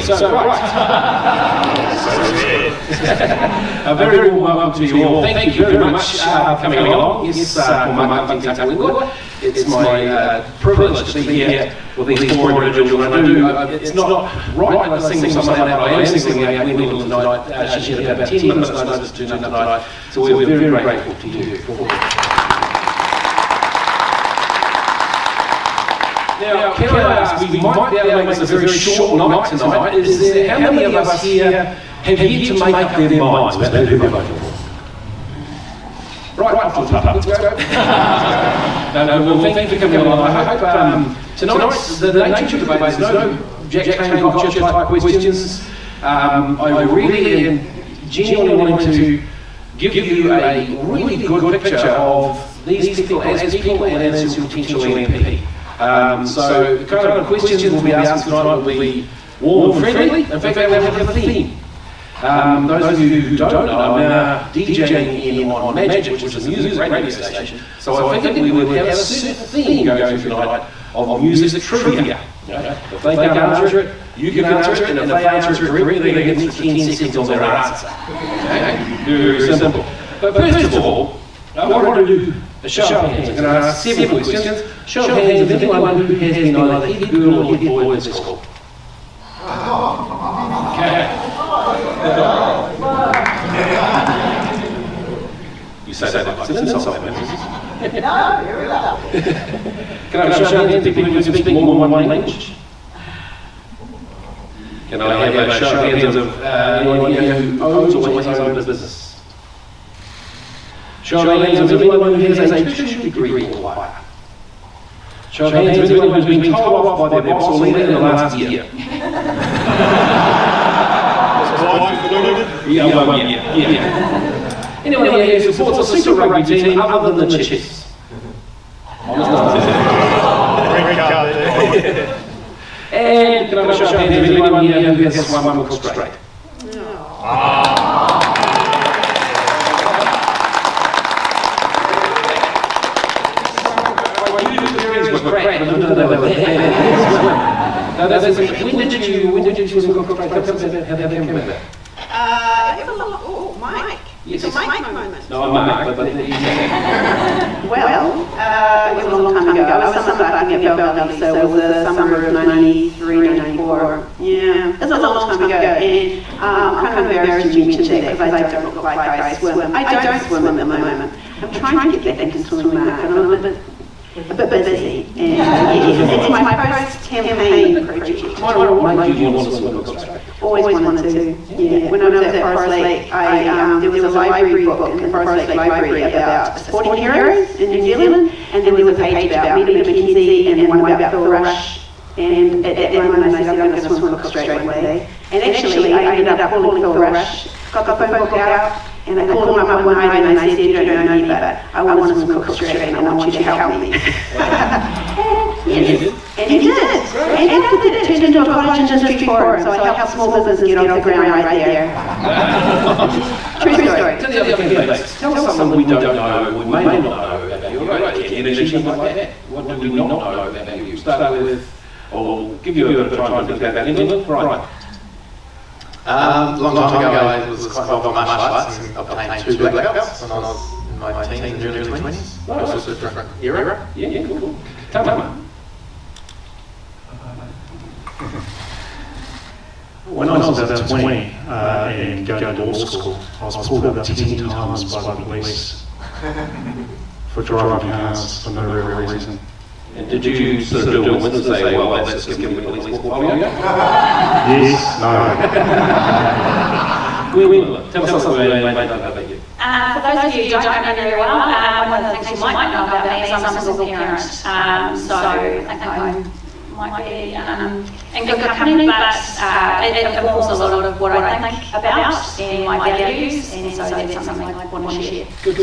So, right. A very warm welcome to you all. Thank you very much for coming along. Yes, for my Bunting Tapu. It's my privilege to be here with these four individuals, and I do. It's not right that I sing someone out, but I am singing out Gwendoline tonight. She had about 10 minutes notice to do tonight, so we're very grateful to you. Now, can I ask, we might be able to make this a very short night tonight. Is there, how many of us here have yet to make up their minds about who they're voting for? Right off the top, let's go. No, well, thank you for coming along. I hope tonight's the nature of the debate, there's no Jack Cane gotcha type questions. I really am genuinely wanting to give you a really good picture of these people as people and as potential MP. So the kind of questions we'll be asking tonight will be warm and friendly. In fact, they will have a theme. Those of you who don't know, I'm now DJing in on Magic, which is a music radio station. So I think we will have a certain theme going through tonight of music trivia. If they can answer it, you can answer it, and if they answer it correctly, they get 10 seconds on their answer. Okay? Very simple. But first of all, I want to do a show of hands. I'm going to ask 7 questions. Show of hands of anyone who has been either head girl or head boy in this school. Okay. You say that like it's an insult, man. No, you're not. Can I have a show of hands of people who speak more than one language? Can I have a show of hands of anyone here who owns or has owned a business? Show of hands of anyone who has a tertiary degree or higher. Show of hands of anyone who's been told off by their boss or leader in the last year. Yeah, 1 year. Yeah. Anyone here who supports a super rugby team other than the Chiefs? And can I have a show of hands of anyone here who has swum one cook straight? When did you swim cook straight? How did that come about? Mike. Yes. It's a Mike moment. No, Mike, but Well, it was a long time ago. I was summer barking at Belvalley, so it was the summer of 93, 94. Yeah, it was a long time ago, and I'm kind of embarrassed to mention that because I don't look like I swim. I don't swim at the moment. I'm trying to get back into swimming, Mark, and I'm a bit busy. And it's my post-campaign project. Why did you want to swim cook straight? Always wanted to. Yeah. When I was at Forest Lake, there was a library book in the Forest Lake Library about sporting heroes in New Zealand, and there was a page about Mealy McKenzie and one about Phil Rush. And at that moment I said, I'm going to swim cook straight one day. And actually I ended up calling Phil Rush, got the phone book out, and I called him up one night and I said, you don't know me, but I want to swim cook straight and I want you to help me. Yes. And he did. And after that, it turned into a cottage industry forum, so I helped small business get off the ground right there. True story. Tell us something we don't know, we may not know about you. Right, anything like that. What do we not know about you? Start with, or give you a bit of time to think about England. Right. Long time ago, I was quite involved in martial arts and obtained 2 black belts when I was in my teens and early 20s. It was a different era. Yeah, cool. Tama. When I was about 20 and going to law school, I was pulled up 10 times by the police for driving cars for no real reason. And did you sort of do a win and say, well, that's just giving the police portfolio? Yes, no. Tell us something we may not know about you. For those of you who don't know me very well, one of the things you might know about me is I'm a single parent. So I think I might be in good company, but it informs a lot of what I think about and my values, and so that's something I want to share. Good.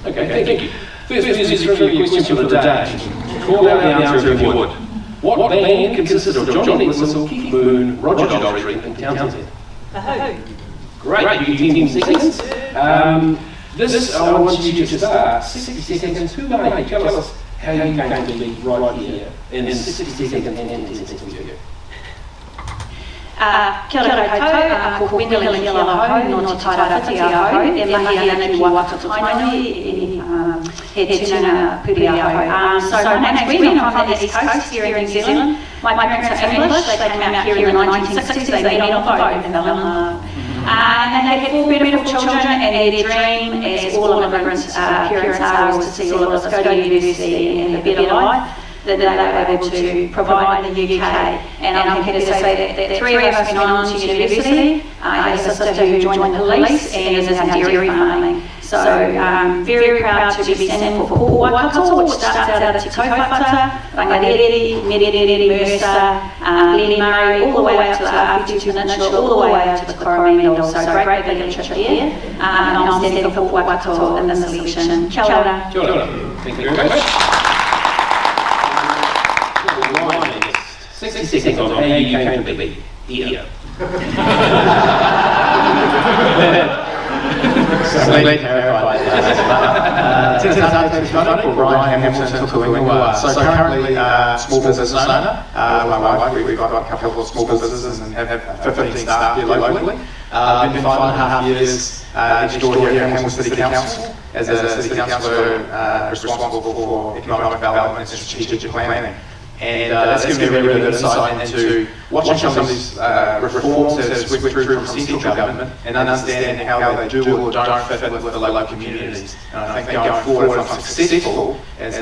Okay, thank you. First music trivia question for the day. Call out the answer if you would. What band consisted of Johnny Whistle, Keith Moon, Roger Daltrey, and Townsend? The Who. Great, you get 10 seconds. This, I want you to start 60 seconds. Who are you? Tell us how you came to be right here in 60 seconds and 10 seconds with you. Kia ora koutou, ko Gwendoline Keel aho, no te tairawhiti aho, e mahi ana ki Waikato Tainui, he tūnanga puri aho. So my name's Gwen, I'm from the East Coast here in New Zealand. My parents are English, they came out here in the 1960s, they met on a boat and fell in love. And they had 4 beautiful children, and their dream, as all immigrant parents are, was to see all of us go to university and a better life that they were able to provide in the UK. And I'm happy to say that 3 of us went on to university. I have a sister who joined the police and is in dairy farming. So very proud to be standing for Pō Waikato, which starts out of Te Kaupata, Rangariri, Meriri, Mercer, Glen Murray, all the way up to the Awhitu Peninsula, all the way up to the Coromandel. So great big trip here. And I'm standing for Pō Waikato in this election. Kia ora. Kia ora. Thank you very much. 60 seconds on how you came to be here. So glad to clarify that. Since I'm for Ryan Hamilton to Ingoa. So currently small business owner. My wife, we've got a couple of small businesses and have 15 staff here locally. Been 5.5 years next door here at Hamilton City Council as a city councillor responsible for economic development and strategic planning. And that's given me a really good insight into watching some of these reforms that have swept through from central government and understanding how they do or don't fit with the local communities. And I think going forward, if I'm successful as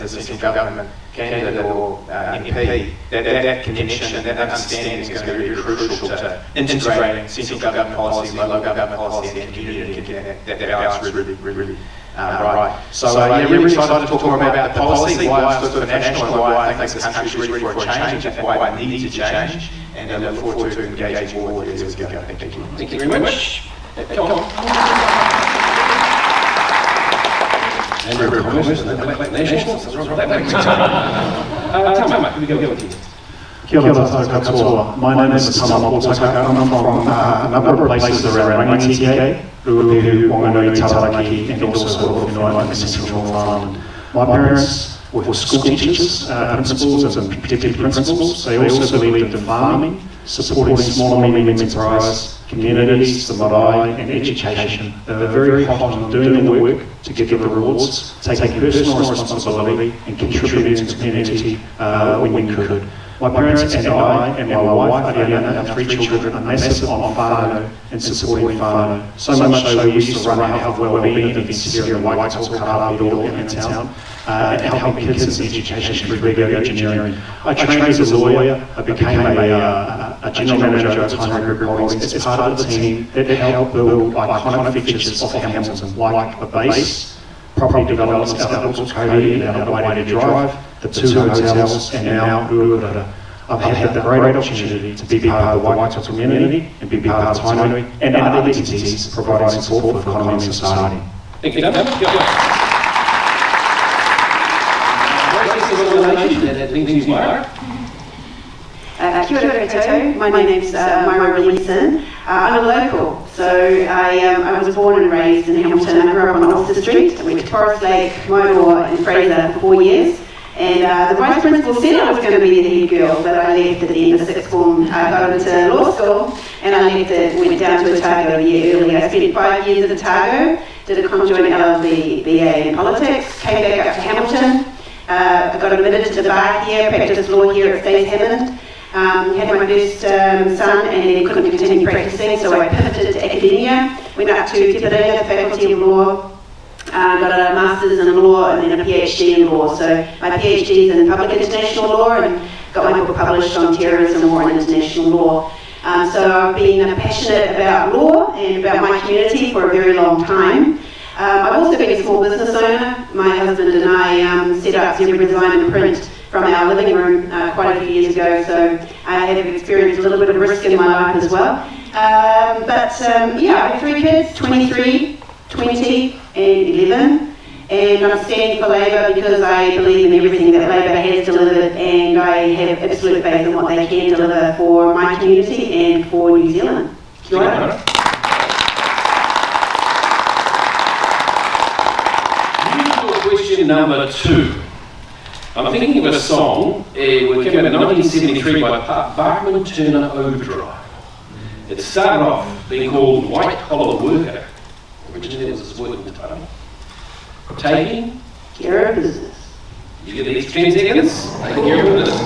a central government candidate or MP, that connection and that understanding is going to be really crucial to integrating central government policy, local government policy and community and get that balance really right. So really excited to talk more about the policy, why I stood for national and why I think this country is ready for a change and why I need to change, and I look forward to engaging more with you as we go. Thank you. Thank you very much. Come on. Member of Commerce and then Nationals. Tama, can we go with you? Kia ora tātou katoa. My name is Tama Potaka. I'm from a number of places around Rangitikei, Ruapehu, Wanganui, Taranaki, and also Whenua in Central North Island. My parents were school teachers, principals and deputy principals. They also believed in farming, supporting small and medium enterprise, communities, the marae and education. They were very hot on doing the work to give the rewards, taking personal responsibility and contributing to the community when we could. My parents and I and my wife, Ariana, and our 3 children are massive on whānau and supporting whānau. So much so we used to run health and wellbeing events here in Waikato, Karapiro, in town, and helping kids in education through radio engineering. I trained as a lawyer. I became a general manager at Tainui Group Holdings as part of the team that helped build iconic features of Hamilton, like the base, property developments out at Cody and out at Waikato Drive, the 2 hotels, and now Ruapehu. I've had the great opportunity to be part of the Waikato community and be part of Tainui and other entities providing support for economy and society. Thank you, Tama. Myra. Kia ora koutou. My name's Myra Williamson. I'm a local, so I was born and raised in Hamilton. I grew up on Ulster Street. I went to Forest Lake, Motor and Fraser for 4 years. And the vice principal said I was going to be the head girl, but I left at the end of 6th form. I got into law school and I left it, went down to Otago a year earlier. I spent 5 years at Otago, did a conjoint LLB BA in politics, came back up to Hamilton. I got admitted to the bar here, practiced law here at Faith Hammond. Had my first son and then couldn't continue practicing, so I pivoted to academia, went up to Te Parenga Faculty of Law, got a master's in law and then a PhD in law. So my PhD is in public international law and got my book published on terrorism, war and international law. So I've been passionate about law and about my community for a very long time. I've also been a small business owner. My husband and I set up Zebra Design and Print from our living room quite a few years ago, so I have experienced a little bit of risk in my life as well. I have 3 kids, 23, 20 and 11, and I'm standing for Labour because I believe in everything that Labour has delivered, and I have absolute faith in what they can deliver for my community and for New Zealand. Kia ora. Question number 2. I'm thinking of a song, it came out in 1973 by Bachman Turner Overdrive. It started off being called White Collar Worker. Originally it was working title. Taking Care of business. You get the next 10 seconds, taking care of business.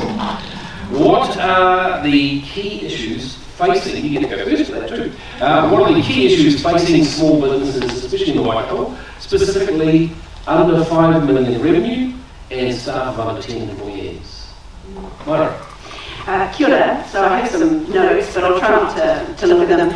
What are the key issues facing, you get to go first for that too. What are the key issues facing small businesses, especially in the Waikato, specifically under 5 million revenue and staff of under 10 employees? Myra. Kia ora. So I have some notes, but I'll try not to look at them.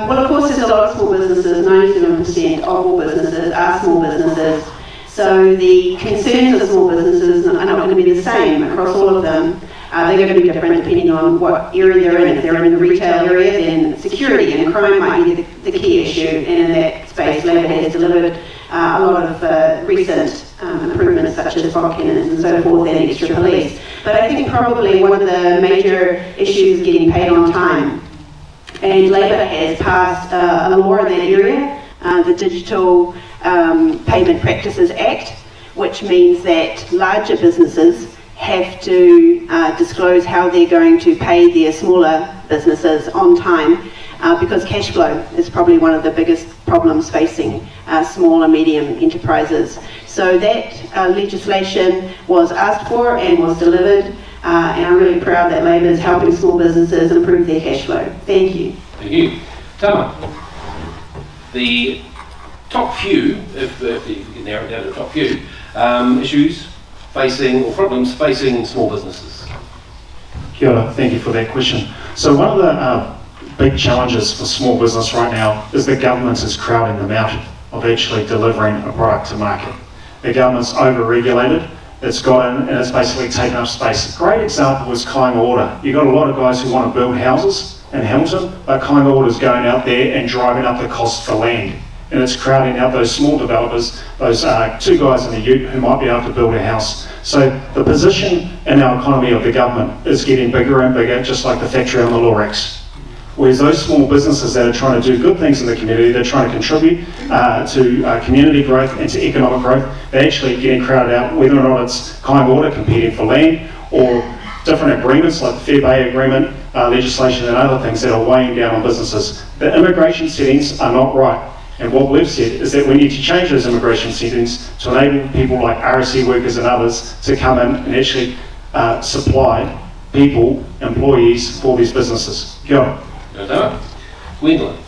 Well, of course, there's a lot of small businesses. 97% of all businesses are small businesses. So the concerns of small businesses are not going to be the same across all of them. They're going to be different depending on what area they're in. If they're in the retail area, then security and crime might be the key issue. And in that space, Labor has delivered a lot of recent improvements, such as fog cannons and so forth, and extra police. But I think probably one of the major issues is getting paid on time. And Labor has passed a law in that area, the Digital Payment Practices Act, which means that larger businesses have to disclose how they're going to pay their smaller businesses on time, because cash flow is probably one of the biggest problems facing small and medium enterprises. So that legislation was asked for and was delivered, and I'm really proud that Labor is helping small businesses improve their cash flow. Thank you. Thank you. Tama, the top few, if you can narrow it down to the top few, issues facing or problems facing small businesses. Kia ora, thank you for that question. So one of the big challenges for small business right now is the government is crowding them out of actually delivering a product to market. The government's over-regulated, it's got in and it's basically taken up space. A great example was Kāinga Ora. You've got a lot of guys who want to build houses in Hamilton, but Kāinga Ora is going out there and driving up the cost for land. And it's crowding out those small developers, those two guys in the ute who might be able to build a house. So the position in our economy of the government is getting bigger and bigger, just like the factory on the Lorax. Whereas those small businesses that are trying to do good things in the community, they're trying to contribute to community growth and to economic growth, they're actually getting crowded out, whether or not it's Kāinga Ora competing for land or different agreements like the Fair Bay Agreement, legislation and other things that are weighing down on businesses. The immigration settings are not right. And what we've said is that we need to change those immigration settings to enable people like RSE workers and others to come in and actually supply people, employees for these businesses. Kia ora. Gwendoline.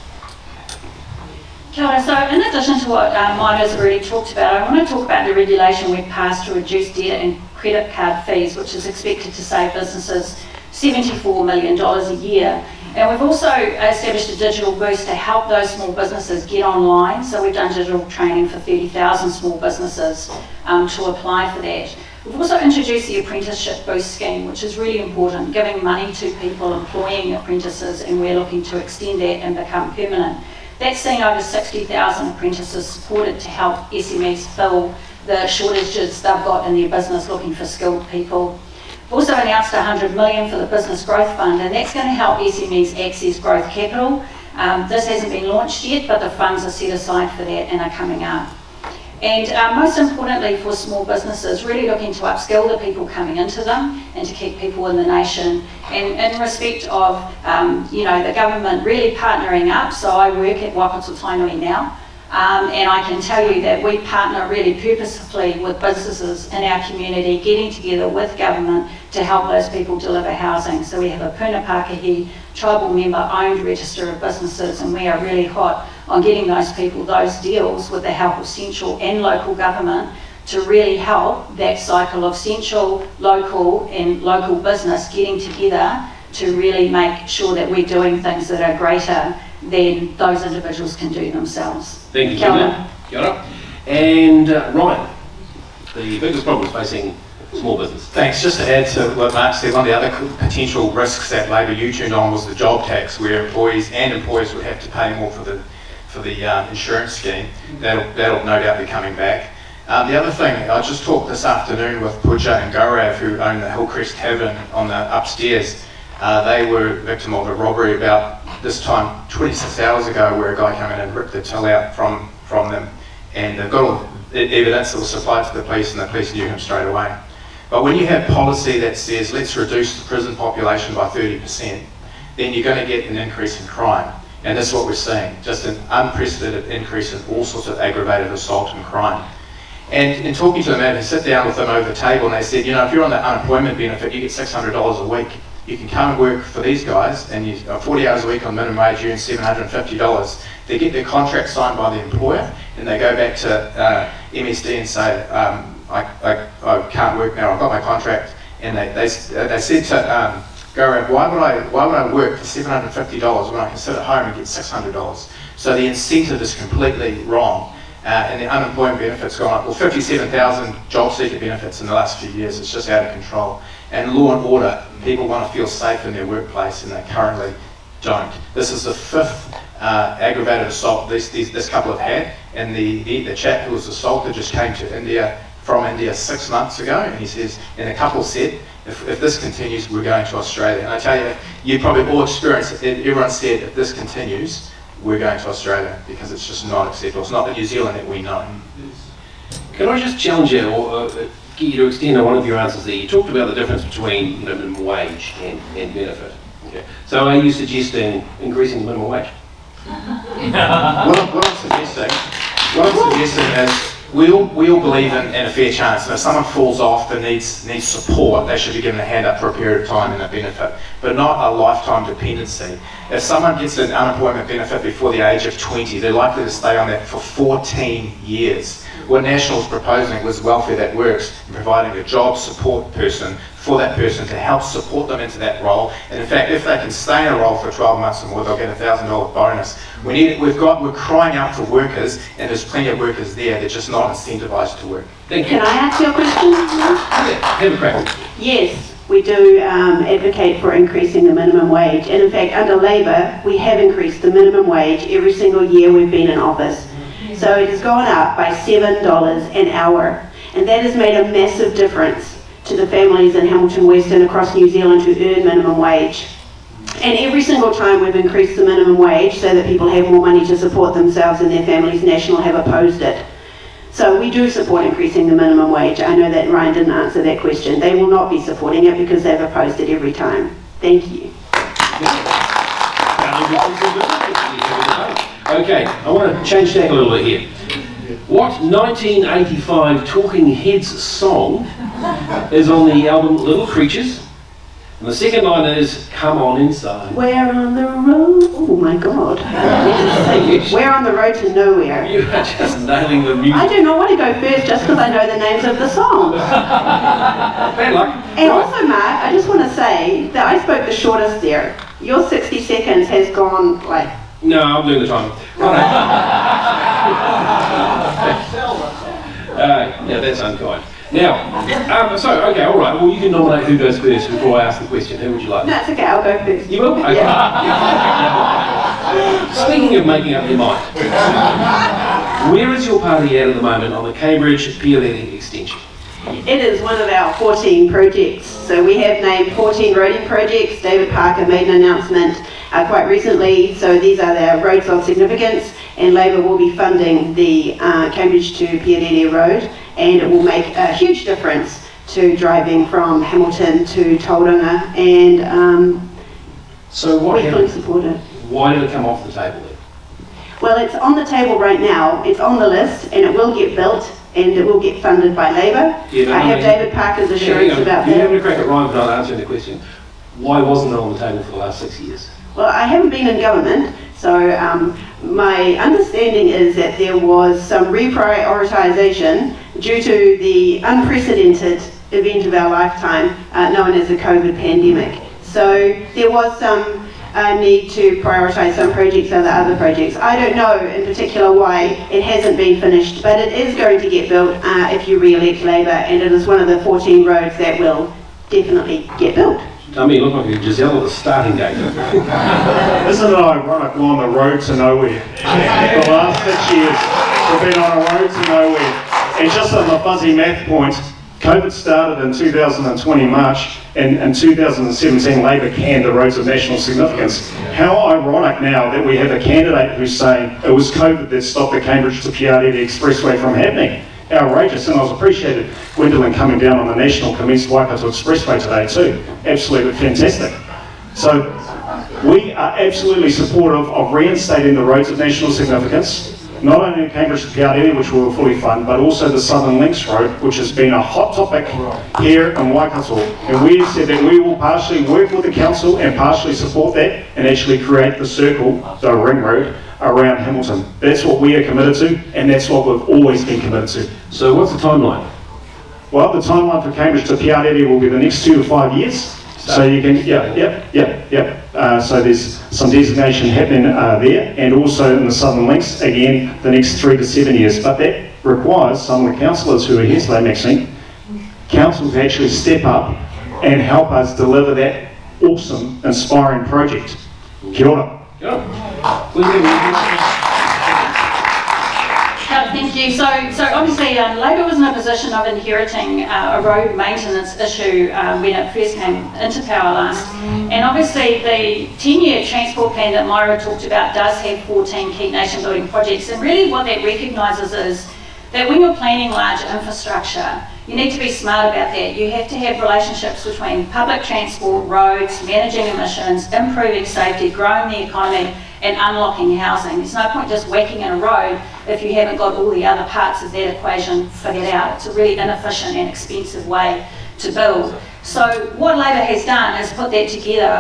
Kia ora. So in addition to what Myra's already talked about, I want to talk about the regulation we've passed to reduce debt and credit card fees, which is expected to save businesses $74 million a year. And we've also established a digital boost to help those small businesses get online. So we've done digital training for 30,000 small businesses to apply for that. We've also introduced the apprenticeship boost scheme, which is really important, giving money to people employing apprentices, and we're looking to extend that and become permanent. That's seen over 60,000 apprentices supported to help SMEs fill the shortages they've got in their business looking for skilled people. We've also announced $100 million for the Business Growth Fund, and that's going to help SMEs access growth capital. This hasn't been launched yet, but the funds are set aside for that and are coming up. And most importantly for small businesses, really looking to upskill the people coming into them and to keep people in the nation. And in respect of, the government really partnering up, so I work at Waikato Chamber now, and I can tell you that we partner really purposefully with businesses in our community, getting together with government to help those people deliver housing. So we have a Puna Pākehī tribal member owned register of businesses, and we are really hot on getting those people those deals with the help of central and local government to really help that cycle of central, local and local business getting together to really make sure that we're doing things that are greater than those individuals can do themselves. Thank you, Kia ora. And Ryan, the biggest problems facing small business. Thanks. Just to add to what Mark said, one of the other potential risks that Labor U-turned on was the job tax, where employees and employers would have to pay more for the insurance scheme. That'll no doubt be coming back. The other thing, I just talked this afternoon with Puja and Gaurav, who own the Hillcrest Tavern on the upstairs. They were victim of a robbery about this time 26 hours ago, where a guy came in and ripped the till out from them, and they've got all the evidence that was supplied to the police, and the police knew him straight away. But when you have policy that says, let's reduce the prison population by 30%, then you're going to get an increase in crime. And that's what we're seeing, just an unprecedented increase in all sorts of aggravated assault and crime. And in talking to them, I sit down with them over the table and they said, you know, if you're on the unemployment benefit, you get $600 a week. You can come and work for these guys, and you 40 hours a week on minimum wage, you earn $750. They get their contract signed by the employer, and they go back to MSD and say, I can't work now, I've got my contract. And they said to go around, why would I work for $750 when I can sit at home and get $600? So the incentive is completely wrong. And the unemployment benefits gone up. Well, 57,000 job seeker benefits in the last few years. It's just out of control. And law and order, people want to feel safe in their workplace, and they currently don't. This is the 5th aggravated assault this couple have had, and the chap who was assaulted just came to from India 6 months ago, and he says, and the couple said, if this continues, we're going to Australia. And I tell you, you probably all experienced it. Everyone said, if this continues, we're going to Australia, because it's just not acceptable. It's not the New Zealand that we know. Can I just challenge you, or get you to extend on one of your answers there? You talked about the difference between minimum wage and benefit. Okay. So are you suggesting increasing the minimum wage? What I'm suggesting is we all believe in a fair chance, and if someone falls off that needs support, they should be given a hand up for a period of time and a benefit, but not a lifetime dependency. If someone gets an unemployment benefit before the age of 20, they're likely to stay on that for 14 years. What National's proposing was welfare that works, and providing a job support person for that person to help support them into that role. And in fact, if they can stay in a role for 12 months or more, they'll get a $1,000 bonus. We're crying out for workers, and there's plenty of workers there. They're just not incentivised to work. Thank you. Can I ask you a question? Yeah, have a crack. Yes, we do advocate for increasing the minimum wage. And in fact, under Labor, we have increased the minimum wage every single year we've been in office. So it has gone up by $7 an hour. And that has made a massive difference to the families in Hamilton West and across New Zealand who earn minimum wage. And every single time we've increased the minimum wage so that people have more money to support themselves and their families, National have opposed it. So we do support increasing the minimum wage. I know that Ryan didn't answer that question. They will not be supporting it because they've opposed it every time. Thank you. Okay, I want to change tack a little bit here. What 1985 Talking Heads song is on the album Little Creatures? And the second line is, come on inside. We're on the road. Oh my God. We're on the road to nowhere. You are just nailing the music. I do not want to go first just because I know the names of the songs. Bad luck. And Right. also, Mark, I just want to say that I spoke the shortest there. Your 60 seconds has gone like... No, I'm doing the time. Yeah, that's unkind. Now, okay, all right. Well, you can nominate who goes first before I ask the question. Who would you like? No, it's okay, I'll go first. You will? Okay. Yeah. Speaking of making up your mind, where is your party at the moment on the Cambridge Pialeti extension? It is one of our 14 projects. So we have named 14 roading projects. David Parker made an announcement quite recently. So these are the roads of significance, and Labor will be funding the Cambridge to Pialeti road, and it will make a huge difference to driving from Hamilton to Tauranga, and So what we fully happened? support it. Why did it come off the table then? Well, it's on the table right now. It's on the list, and it will get built, and it will get funded by Labor. Yeah, I have David Parker's assurance about You that. having a crack at Ryan for not answering the question. Why wasn't it on the table for the last 6 years? Well, I haven't been in government, so my understanding is that there was some reprioritisation due to the unprecedented event of our lifetime known as the COVID pandemic. So there was some need to prioritise some projects over other projects. I don't know in particular why it hasn't been finished, but it is going to get built if you re-elect Labor, and it is one of the 14 roads that will definitely get built. I mean, you look like a Giselle at the starting gate. Isn't it ironic we're on the road to nowhere? The last 6 years we've been on a road to nowhere. And just on the fuzzy math point, COVID started in 2020 March, and in 2017 Labor canned the roads of national significance. How ironic now that we have a candidate who's saying it was COVID that stopped the Cambridge to Pialeti Expressway from happening. outrageous. And I was appreciated Gwendoline coming down on the national commenced Waikato Expressway today too. Absolutely fantastic. So we are absolutely supportive of reinstating the roads of national significance, not only in Cambridge to Piarere, which we will fully fund, but also the Southern Links Road, which has been a hot topic here in Waikato. And we have said that we will partially work with the council and partially support that and actually create the circle, the ring road, around Hamilton. That's what we are committed to, and that's what we've always been committed to. So what's the timeline? Well, the timeline for Cambridge to Piarere will be the next 2 to 5 years. So you can, so there's some designation happening there, and also in the Southern Links, again, the next 3 to 7 years. But that requires some of the councillors who are here today, Maxine, council to actually step up and help us deliver that awesome, inspiring project. Kia ora. Thank you. So obviously Labor was in a position of inheriting a road maintenance issue when it first came into power last. And obviously the 10-year transport plan that Myra talked about does have 14 key nation building projects. And really what that recognises is that when you're planning large infrastructure, you need to be smart about that. You have to have relationships between public transport, roads, managing emissions, improving safety, growing the economy, and unlocking housing. There's no point just whacking in a road if you haven't got all the other parts of that equation figured out. It's a really inefficient and expensive way to build. So what Labor has done is put that together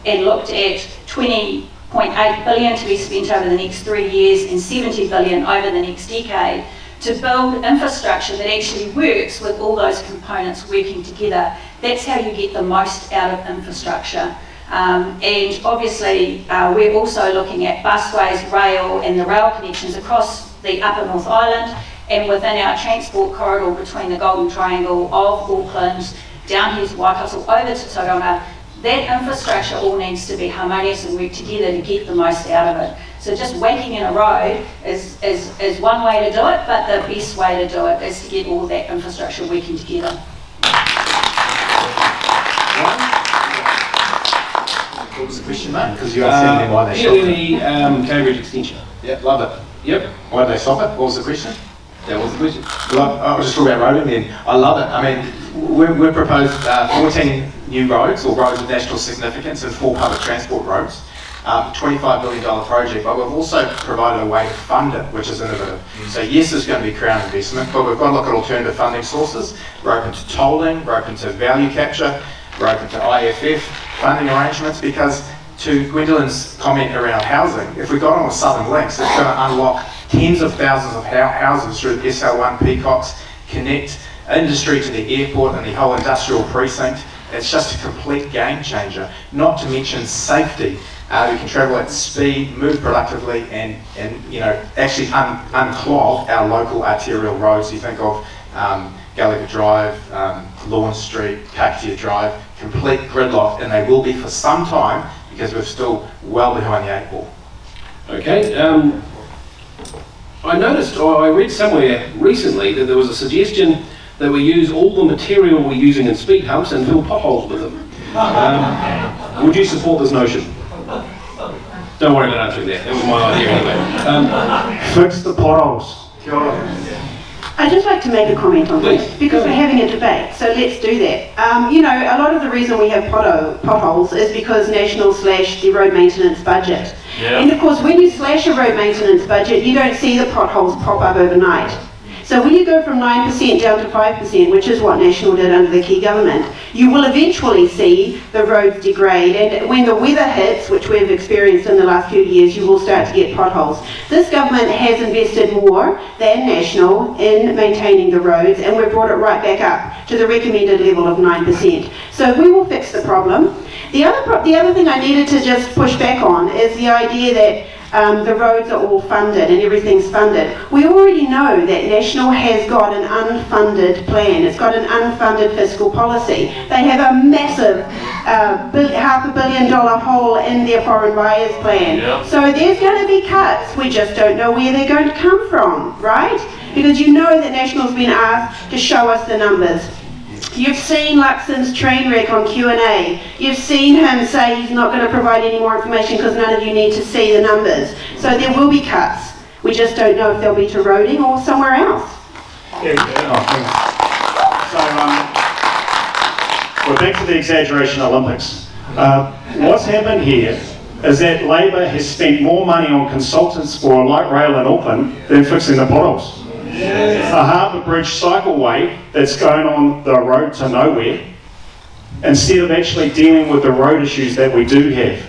and looked at $20.8 billion to be spent over the next 3 years and $70 billion over the next decade to build infrastructure that actually works with all those components working together. That's how you get the most out of infrastructure. And obviously we're also looking at busways, rail and the rail connections across the upper North Island and within our transport corridor between the Golden Triangle of Auckland, down here to Waikato, over to Tauranga. That infrastructure all needs to be harmonious and work together to get the most out of it. So just whacking in a road is one way to do it, but the best way to do it is to get all that infrastructure working together. What was the question, mate? Because you asked them why they stopped it. Cambridge extension. Yeah, love it. Yep. Why did they stop it? What was the question? That was the question. Well, I was just talking about roading then. I love it. I mean, we've proposed 14 new roads or roads of national significance and 4 public transport roads. $25 billion project, but we've also provided a way to fund it, which is innovative. So yes, there's going to be Crown investment, but we've got to look at alternative funding sources. We're open to tolling, we're open to value capture, we're open to IFF funding arrangements, because to Gwendoline's comment around housing, if we got on with Southern Links, it's going to unlock tens of thousands of houses through SL1 Peacocks, connect industry to the airport and the whole industrial precinct. It's just a complete game changer, not to mention safety. We can travel at speed, move productively, and actually unclog our local arterial roads. You think of Gallagher Drive, Lawn Street, Kakatea Drive, complete gridlock, and they will be for some time because we're still well behind the 8 ball. Okay. I noticed, or I read somewhere recently, that there was a suggestion that we use all the material we're using in speed humps and fill potholes with them. Would you support this notion? Don't worry about answering that. That was my idea anyway. Fix the potholes. I'd just like to make a comment on Please. this, because we're having a debate, so let's do that. A lot of the reason we have potholes is because National slashed the road maintenance budget. Yeah. And of course, when you slash a road maintenance budget, you don't see the potholes pop up overnight. So when you go from 9% down to 5%, which is what National did under the Key government, you will eventually see the roads degrade. And when the weather hits, which we've experienced in the last few years, you will start to get potholes. This government has invested more than National in maintaining the roads, and we've brought it right back up to the recommended level of 9%. So we will fix the problem. The other thing I needed to just push back on is the idea that the roads are all funded and everything's funded. We already know that National has got an unfunded plan. It's got an unfunded fiscal policy. They have a massive $500 million hole in their foreign buyers plan. Yeah. So there's going to be cuts. We just don't know where they're going to come from, right? Because you know that National's been asked to show us the numbers. You've seen Luxon's train wreck on Q&A. You've seen him say he's not going to provide any more information because none of you need to see the numbers. So there will be cuts. We just don't know if they'll be to roading or somewhere else. We're back to the exaggeration Olympics. What's happened here is that Labor has spent more money on consultants for a light rail in Auckland than fixing the potholes. A harbour bridge cycleway that's going on the road to nowhere, instead of actually dealing with the road issues that we do have.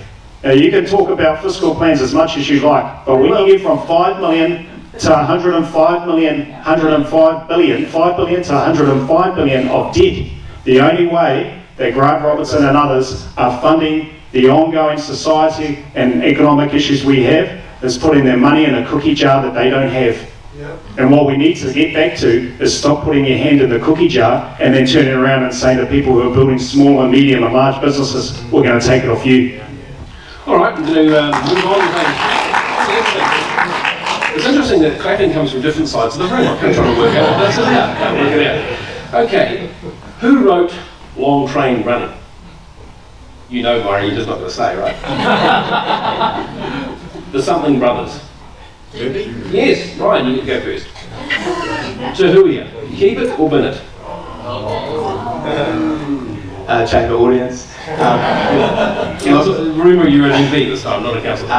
Now, you can talk about fiscal plans as much as you like, but when you get from 5 million to 105 million, 105 billion, 5 billion to 105 billion of debt, the only way that Grant Robertson and others are funding the ongoing society and economic issues we have is putting their money in a cookie jar that they don't have. And what we need to get back to is stop putting your hand in the cookie jar and then turning around and saying to people who are building small and medium and large businesses, we're going to take it off you. All right, we're going to move on. It's interesting that clapping comes from different sides of the room. I'm trying to work out what that's about. Can't work it out. Okay, who wrote Long Train Running? You know, Myra, you're just not going to say, right? The Something Brothers. Yes, Ryan, you can go first. Tahuia, keep it or bin it? Chamber audience. Rumour you're an MP this time, not a councillor.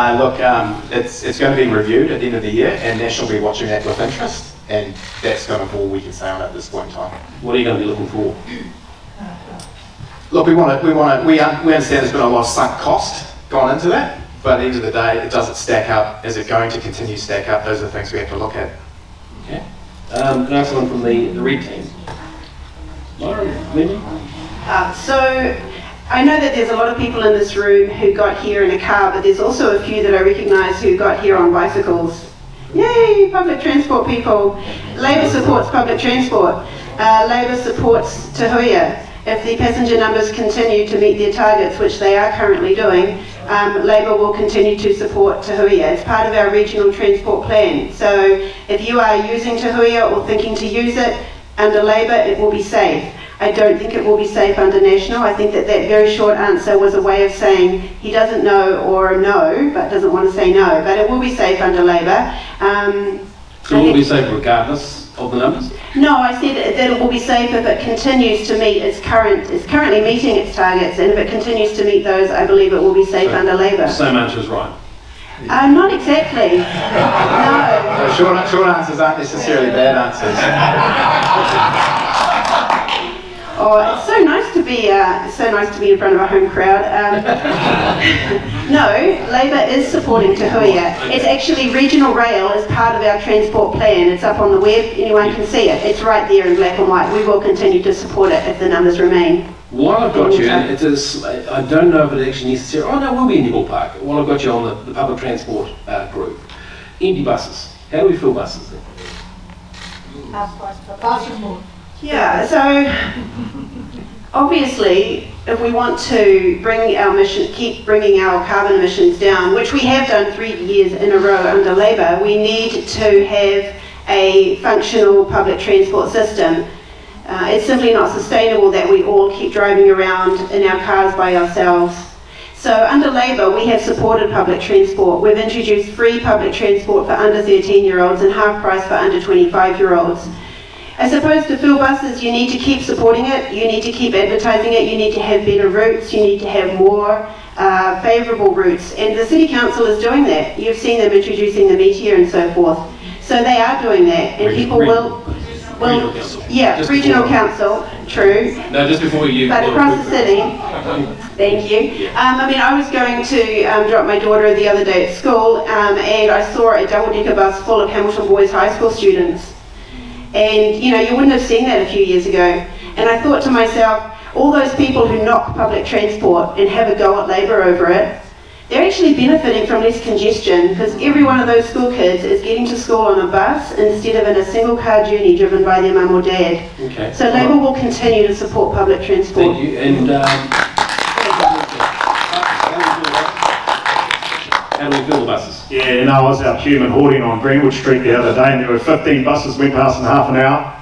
It's going to be reviewed at the end of the year, and National will be watching that with interest, and that's kind of all we can say on it at this point in time. What are you going to be looking for? Look, we understand there's been a lot of sunk cost gone into that. But at the end of the day, does it stack up? Is it going to continue to stack up? Those are the things we have to look at. Okay. Can I ask someone from the red team? Myra, maybe? So I know that there's a lot of people in this room who got here in a car, but there's also a few that I recognise who got here on bicycles. Yay, public transport people. Labor supports public transport. Labor supports Tahuia. If the passenger numbers continue to meet their targets, which they are currently doing, Labor will continue to support Tahuia. It's part of our regional transport plan. So if you are using Tahuia or thinking to use it under Labor, it will be safe. I don't think it will be safe under National. I think that very short answer was a way of saying he doesn't know or no, but doesn't want to say no. But it will be safe under Labor. So it will be safe regardless of the numbers? No, I said that it will be safe if it continues to meet it's currently meeting its targets, and if it continues to meet those, I believe it will be safe under Labor. Same answer as Ryan. Not exactly. No. Short answers aren't necessarily bad answers. Oh, it's so nice to be in front of a home crowd. No, Labor is supporting Tahuia. It's actually regional rail as part of our transport plan. It's up on the web. Anyone can see it. It's right there in black and white. We will continue to support it if the numbers remain. While I've got you, and it is, I don't know if it actually necessarily. Oh no, we'll be in Newell Park. While I've got you on the public transport group, empty buses. How do we fill buses then? Yeah, so obviously, if we want to keep bringing our carbon emissions down, which we have done 3 years in a row under Labor, we need to have a functional public transport system. It's simply not sustainable that we all keep driving around in our cars by ourselves. So under Labor, we have supported public transport. We've introduced free public transport for under 13-year-olds and half price for under 25-year-olds. As opposed to fill buses, you need to keep supporting it, you need to keep advertising it, you need to have better routes, you need to have more favourable routes. And the City Council is doing that. You've seen them introducing the meteor and so forth. So they are doing that, and people will Regional Council. Yeah, Just Regional before. Council, true. No, just before you. But across the city, thank you. I was going to drop my daughter the other day at school, and I saw a double-decker bus full of Hamilton Boys High School students. And you wouldn't have seen that a few years ago. And I thought to myself, all those people who knock public transport and have a go at Labor over it, they're actually benefiting from less congestion, because every one of those school kids is getting to school on a bus instead of in a single car journey driven by their mum or dad. Okay. So Labor will continue to support public transport. Thank you. And how do we fill the buses? Yeah, I was out human hoarding on Greenwood Street the other day, and there were 15 buses went past in half an hour.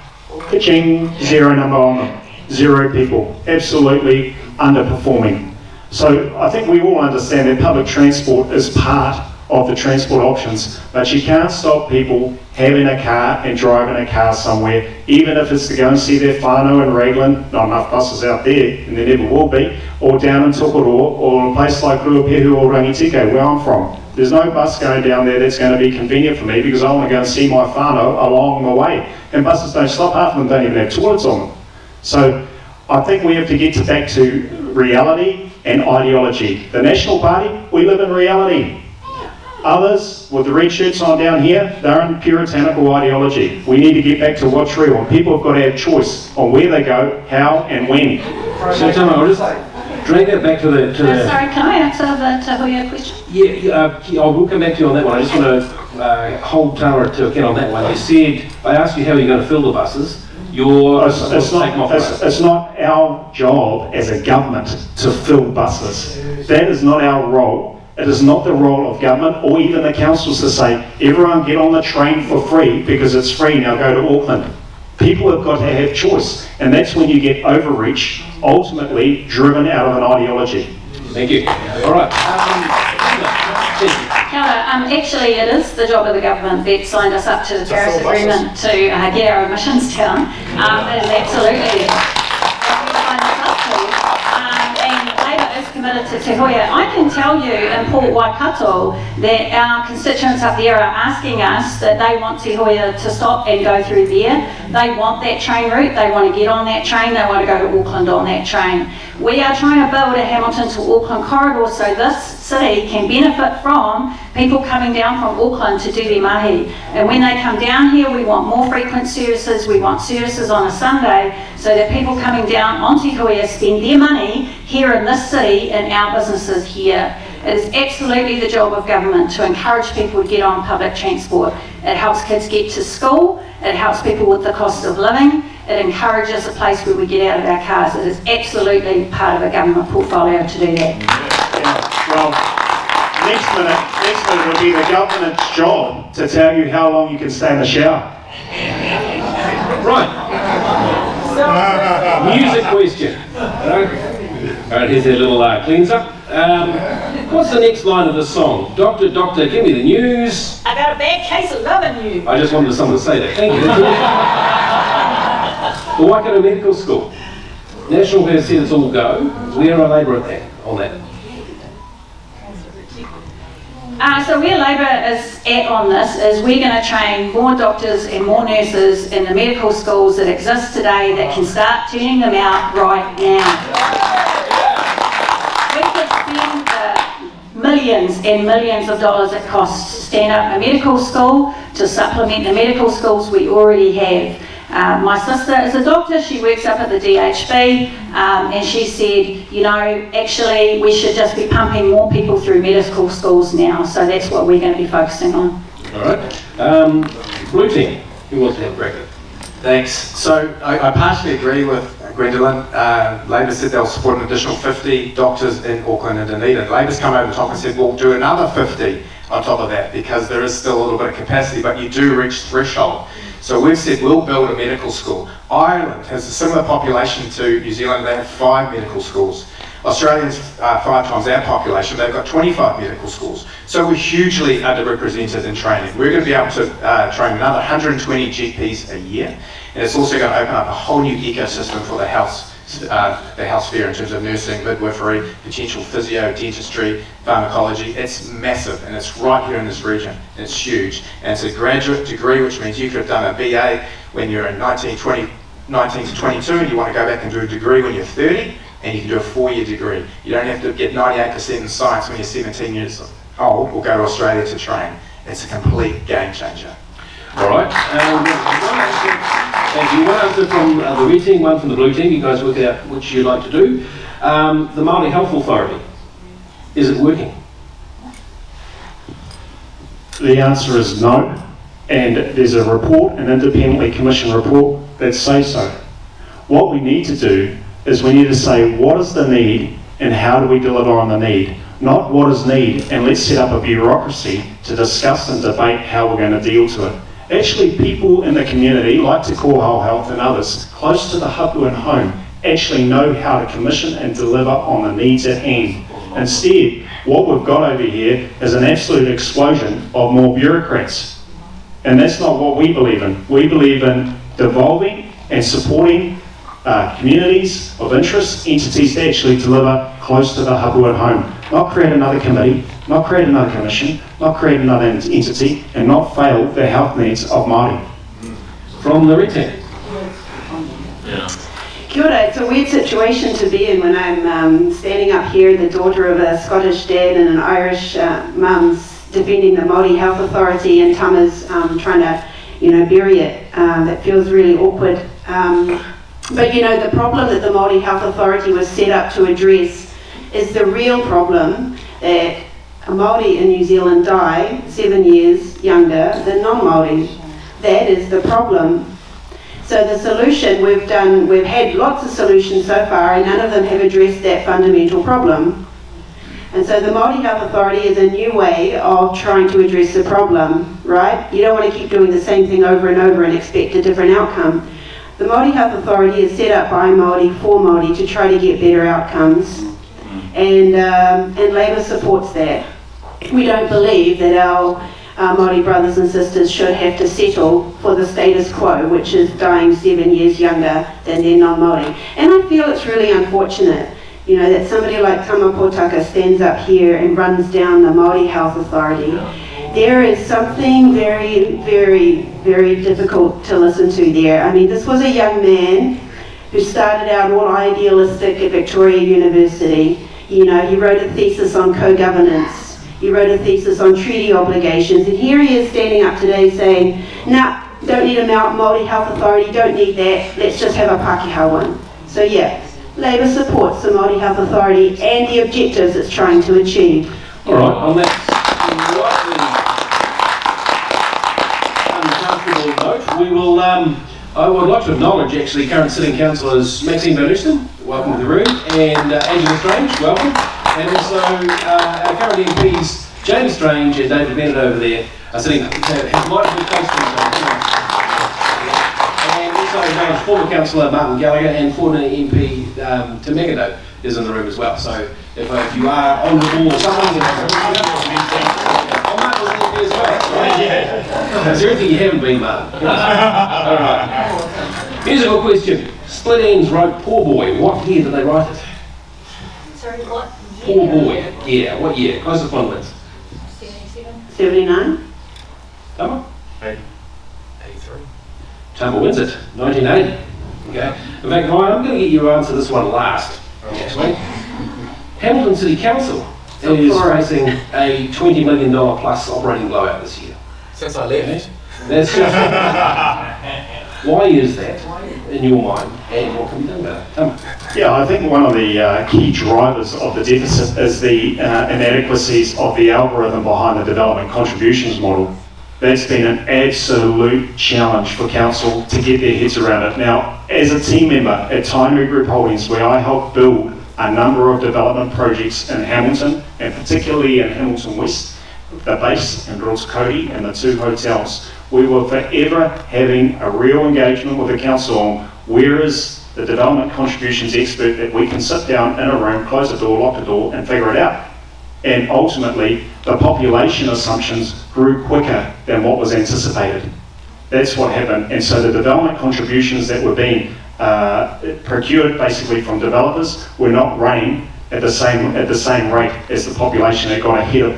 Ka-ching, zero number on them. 0 people. Absolutely underperforming. So I think we all understand that public transport is part of the transport options, but you can't stop people having a car and driving a car somewhere, even if it's to go and see their whānau in Raglan. Not enough buses out there, and there never will be, or down in Tokoroa, or a place like Ruapehu or Rangitiko, where I'm from. There's no bus going down there that's going to be convenient for me because I want to go and see my whānau along the way. And buses don't stop, half of them don't even have toilets on them. So I think we have to get back to reality and ideology. The National Party, we live in reality. Others, with the red shirts on down here, they're in puritanical ideology. We need to get back to what's real, and people have got to have choice on where they go, how and when. So Tama, I'll just drag that back to the... Sorry, can I answer the Te Huia question? Yeah, I will come back to you on that one. I just want to hold Tara to account on that one. You said, I asked you how you're going to fill the buses. It's not our job as a government to fill buses. That is not our role. It is not the role of government or even the councils to say, everyone get on the train for free because it's free, now go to Auckland. People have got to have choice, and that's when you get overreach, ultimately driven out of an ideology. Thank you. All right. Actually, it is the job of the government that signed us up to the Paris Agreement to get our emissions down. It is absolutely what we signed us up to. And Labour is committed to Te Huia. I can tell you in Port Waikato that our constituents up there are asking us that they want Te Huia to stop and go through there. They want that train route, they want to get on that train, they want to go to Auckland on that train. We are trying to build a Hamilton to Auckland corridor so this city can benefit from people coming down from Auckland to do their mahi. And when they come down here, we want more frequent services, we want services on a Sunday so that people coming down on Te Huia spend their money here in this city and our businesses here. It is absolutely the job of government to encourage people to get on public transport. It helps kids get to school, it helps people with the cost of living, it encourages a place where we get out of our cars. It is absolutely part of a government portfolio to do that. Well, next minute will be the government's job to tell you how long you can stay in the shower. Right. Music question. All right, here's a little cleanser. What's the next line of the song? Doctor, give me the news. I got a bad case of loving you. I just wanted someone to say that. Thank you. The Waikato Medical School. National has said it's all go. Where are Labour at that, on that? So where Labour is at on this is we're going to train more doctors and more nurses in the medical schools that exist today that can start turning them out right now. We could spend the millions and millions of dollars it costs to stand up a medical school to supplement the medical schools we already have. My sister is a doctor, she works up at the DHB, and she said, you know, actually we should just be pumping more people through medical schools now, so that's what we're going to be focusing on. All right. Blue team, who wants to have a crack? Thanks. So I partially agree with Gwendoline. Labour said they'll support an additional 50 doctors in Auckland and Dunedin. Labour's come over the top and said, we'll do another 50 on top of that because there is still a little bit of capacity, but you do reach threshold. So we've said we'll build a medical school. Ireland has a similar population to New Zealand. They have 5 medical schools. Australians 5 times our population. They've got 25 medical schools. So we're hugely underrepresented in training. We're going to be able to train another 120 GPs a year. And it's also going to open up a whole new ecosystem for the health sphere in terms of nursing, midwifery, potential physio, dentistry, pharmacology. It's massive, and it's right here in this region. It's huge, and it's a graduate degree, which means you could have done a BA when you're in 19 to 22, and you want to go back and do a degree when you're 30, and you can do a 4-year degree. You don't have to get 98% in science when you're 17 years old or go to Australia to train. It's a complete game changer. All right. Thank you. One answer from the red team, one from the blue team. You guys work out which you'd like to do. The Māori Health Authority, is it working? The answer is no, and there's a report, an independently commissioned report, that says so. What we need to do is we need to say what is the need and how do we deliver on the need, not what is need and let's set up a bureaucracy to discuss and debate how we're going to deal to it. Actually, people in the community, like Te Kōhau Health and others, close to the hapu and home, actually know how to commission and deliver on the needs at hand. Instead, What we've got over here is an absolute explosion of more bureaucrats. And that's not what we believe in. We believe in devolving and supporting communities of interest, entities that actually deliver close to the hapu at home. Not create another committee, not create another commission, not create another entity, and not fail the health needs of Māori. From the red team. Kia ora, it's a weird situation to be in when I'm standing up here, the daughter of a Scottish dad and an Irish mum's defending the Māori Health Authority, and Tama's trying to, bury it. That feels really awkward. But the problem that the Māori Health Authority was set up to address is the real problem that a Māori in New Zealand die 7 years younger than non-Māori. That is the problem. So the solution we've had lots of solutions so far, and none of them have addressed that fundamental problem. And so the Māori Health Authority is a new way of trying to address the problem, right? You don't want to keep doing the same thing over and over and expect a different outcome. The Māori Health Authority is set up by Māori for Māori to try to get better outcomes, and Labour supports that. We don't believe that our Māori brothers and sisters should have to settle for the status quo, which is dying 7 years younger than their non-Māori. And I feel it's really unfortunate, that somebody like Tama Potaka stands up here and runs down the Māori Health Authority. There is something very, very, very difficult to listen to there. I mean, this was a young man who started out all idealistic at Victoria University. He wrote a thesis on co-governance. He wrote a thesis on treaty obligations, and here he is standing up today saying, nah, don't need a Māori Health Authority, don't need that, let's just have a Pākehā one. So yeah, Labour supports the Māori Health Authority and the objectives it's trying to achieve. All right, on that slightly uncomfortable note, we will, I would like to acknowledge actually current sitting councillors Maxine Van Oosten, welcome to the room, and Angela Strange, welcome. And also our current MPs, James Strange and David Bennett over there, are sitting, have multiple close to each other. And also acknowledge former Councillor Martin Gallagher and former MP Tamekado is in the room as well. So if you are on the ball or something, Martin was an MP as well. Is there anything you haven't been, Martin? All right. Musical question. Split Ends wrote Poor Boy. What year did they write it? Sorry, what? Poor Boy. Yeah, what year? Closest one wins. 79? Tama? 83. Tama wins it. 1980. Okay. In fact, Ryan, I'm going to get you to answer this one last. Actually. Hamilton City Council is facing a $20 million plus operating blowout this year. Since I left. That's just... Why is that, in your mind, and what can be done about it? Tama. Yeah, I think one of the key drivers of the deficit is the inadequacies of the algorithm behind the development contributions model. That's been an absolute challenge for council to get their heads around it. Now, as a team member at Tainui Group Holdings, where I helped build a number of development projects in Hamilton, and particularly in Hamilton West, the base in Roskoti and the 2 hotels, we were forever having a real engagement with the council on where is the development contributions expert that we can sit down in a room, close the door, lock the door, and figure it out. And ultimately, the population assumptions grew quicker than what was anticipated. That's what happened. And so the development contributions that were being procured basically from developers were not running at the same rate as the population. That got ahead of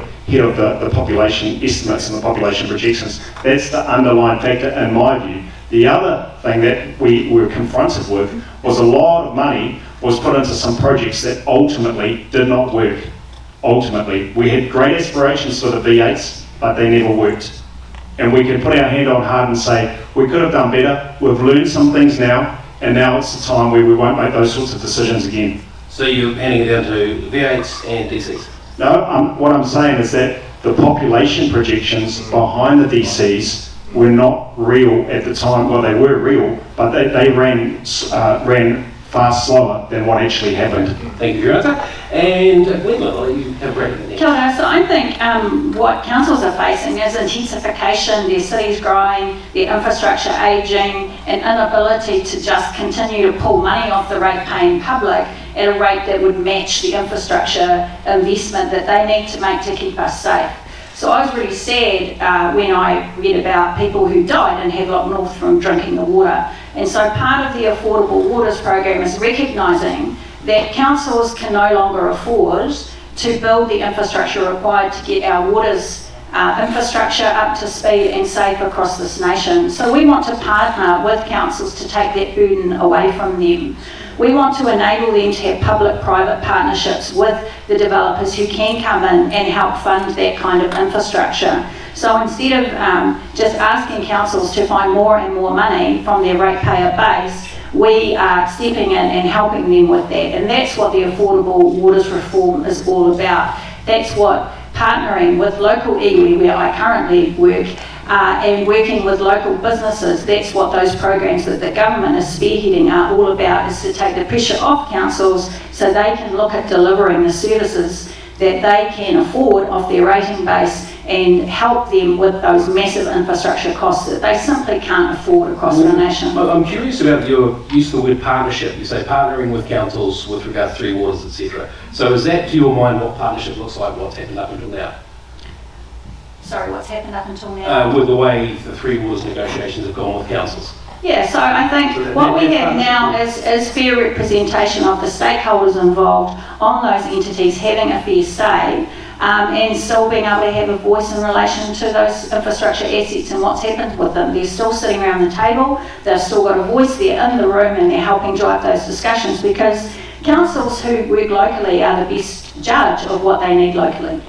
the population estimates and the population projections. That's the underlying factor in my view. The other thing that we were confronted with was a lot of money was put into some projects that ultimately did not work. Ultimately, we had great aspirations for the V8s, but they never worked. And we can put our hand on heart and say, we could have done better, we've learned some things now, and now it's the time where we won't make those sorts of decisions again. So you're handing it down to V8s and DCs? No, what I'm saying is that the population projections behind the DCs were not real at the time. Well, they were real, but they ran far slower than what actually happened. Thank you for your answer. And Gwendoline, I'll let you have a break. Kia ora. So I think what councils are facing is intensification, their cities growing, their infrastructure ageing, and inability to just continue to pull money off the rate-paying public at a rate that would match the infrastructure investment that they need to make to keep us safe. So I was really sad when I read about people who died in Havelock North from drinking the water. And so part of the Affordable Waters program is recognising that councils can no longer afford to build the infrastructure required to get our waters infrastructure up to speed and safe across this nation. So we want to partner with councils to take that burden away from them. We want to enable them to have public-private partnerships with the developers who can come in and help fund that kind of infrastructure. So instead of just asking councils to find more and more money from their ratepayer base, we are stepping in and helping them with that. And that's what the Affordable Waters Reform is all about. That's what partnering with local iwi, where I currently work, and working with local businesses, that's what those programs that the government is spearheading are all about, is to take the pressure off councils so they can look at delivering the services that they can afford off their rating base and help them with those massive infrastructure costs that they simply can't afford across the nation. I'm curious about your use of the word partnership. You say partnering with councils with regard to Three Waters, etc. So is that, to your mind, what partnership looks like, what's happened up until now? Sorry, what's happened up until now? With the way the Three Waters negotiations have gone with councils. Yeah, so I think what we have now is fair representation of the stakeholders involved on those entities having a fair say, and still being able to have a voice in relation to those infrastructure assets and what's happened with them. They're still sitting around the table, they've still got a voice there in the room, and they're helping drive those discussions, because councils who work locally are the best judge of what they need locally.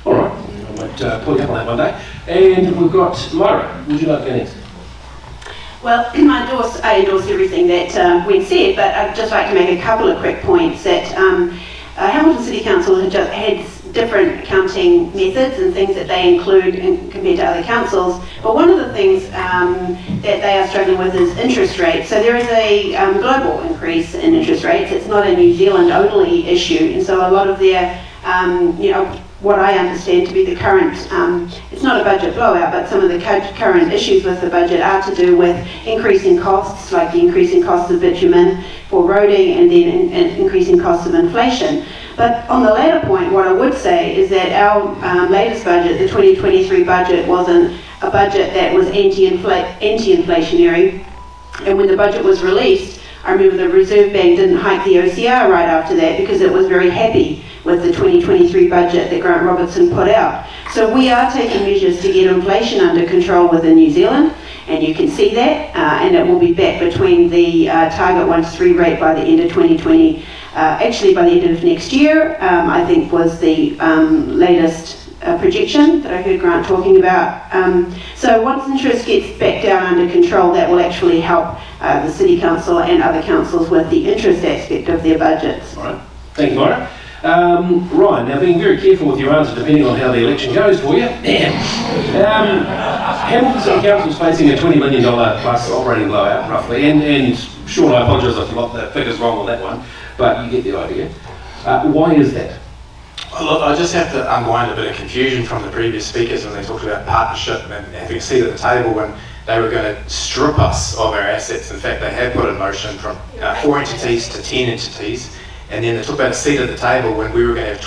All right, I won't pull you up on that one day. And we've got Myra. Would you like to go next? Well, I endorse everything that Gwen said, but I'd just like to make a couple of quick points. That Hamilton City Council has different accounting methods and things that they include compared to other councils, but one of the things that they are struggling with is interest rates. So there is a global increase in interest rates. It's not a New Zealand only issue, and so a lot of their, what I understand to be the current, it's not a budget blowout, but some of the current issues with the budget are to do with increasing costs, like the increasing cost of bitumen for roading, and then increasing costs of inflation. But on the latter point, what I would say is that our latest budget, the 2023 budget, wasn't a budget that was anti-inflationary. And when the budget was released, I remember the Reserve Bank didn't hike the OCR right after that because it was very happy with the 2023 budget that Grant Robertson put out. So we are taking measures to get inflation under control within New Zealand, and you can see that, and it will be back between the target 1 to 3 rate by the end of 2020. Actually, by the end of next year, I think was the latest projection that I heard Grant talking about. So once interest gets back down under control, that will actually help the City Council and other councils with the interest aspect of their budgets. All right, thank you, Myra. Ryan, now being very careful with your answer depending on how the election goes for you. Hamilton City Council is facing a $20 million plus operating blowout, roughly, and Sean, I apologise if I got the figures wrong on that one, but you get the idea. Why is that? Look, I just have to unwind a bit of confusion from the previous speakers when they talked about partnership and having a seat at the table when they were going to strip us of our assets. In fact, they have put in motion from 4 entities to 10 entities, and then they talked about a seat at the table when we were going to have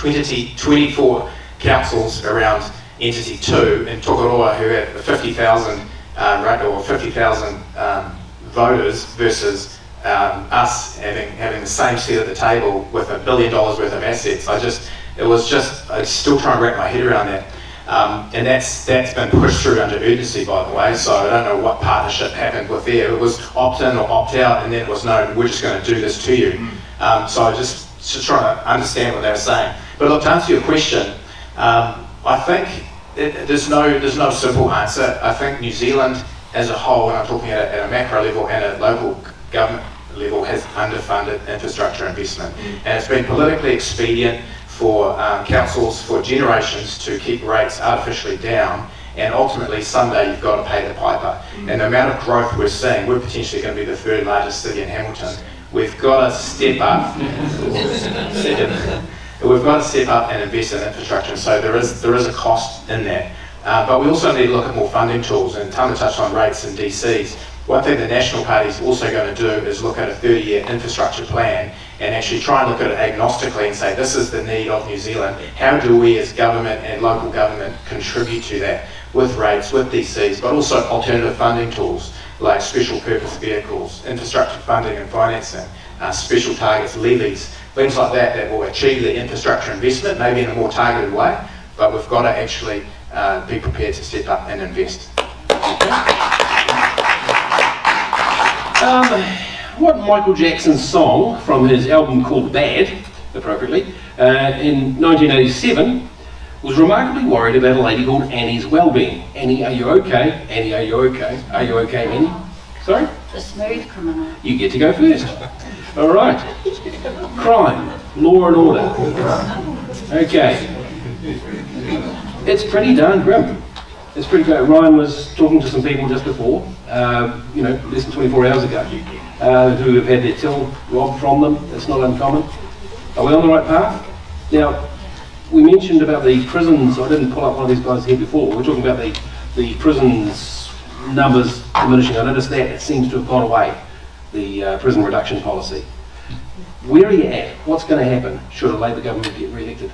24 councils around entity 2 in Tokoroa who had 50,000 voters versus us having the same seat at the table with $1 billion worth of assets. I still trying to wrap my head around that. And that's been pushed through under urgency, by the way, so I don't know what partnership happened with there. It was opt-in or opt-out, and then it was, no, we're just going to do this to you. So I just trying to understand what they were saying. But look, to answer your question, I think there's no simple answer. I think New Zealand as a whole, and I'm talking at a macro level and at local government level, has underfunded infrastructure investment. And it's been politically expedient for councils for generations to keep rates artificially down, and ultimately someday you've got to pay the piper. And the amount of growth we're seeing, we're potentially going to be the 3rd largest city in Hamilton. We've got to step up. We've got to step up and invest in infrastructure, and so there is a cost in that. But we also need to look at more funding tools, and Tama touched on rates and DCs. One thing the National Party is also going to do is look at a 30-year infrastructure plan and actually try and look at it agnostically and say this is the need of New Zealand. How do we as government and local government contribute to that with rates, with DCs, but also alternative funding tools like special purpose vehicles, infrastructure funding and financing, special targets, levies, things like that that will achieve the infrastructure investment, maybe in a more targeted way, but we've got to actually be prepared to step up and invest. What Michael Jackson's song from his album called Bad, appropriately, in 1987, was remarkably worried about a lady called Annie's well-being. Annie, are you okay? Annie, are you okay? Are you okay, Annie? Sorry? The smooth criminal. You get to go first. All right. Crime, law and order. Okay. It's pretty darn grim. It's pretty great. Ryan was talking to some people just before, less than 24 hours ago, who have had their till robbed from them. It's not uncommon. Are we on the right path? Now, we mentioned about the prisons. I didn't pull up one of these guys here before. We were talking about the prisons numbers diminishing. I noticed that it seems to have gone away, the prison reduction policy. Where are you at? What's going to happen should a Labor government get re-elected?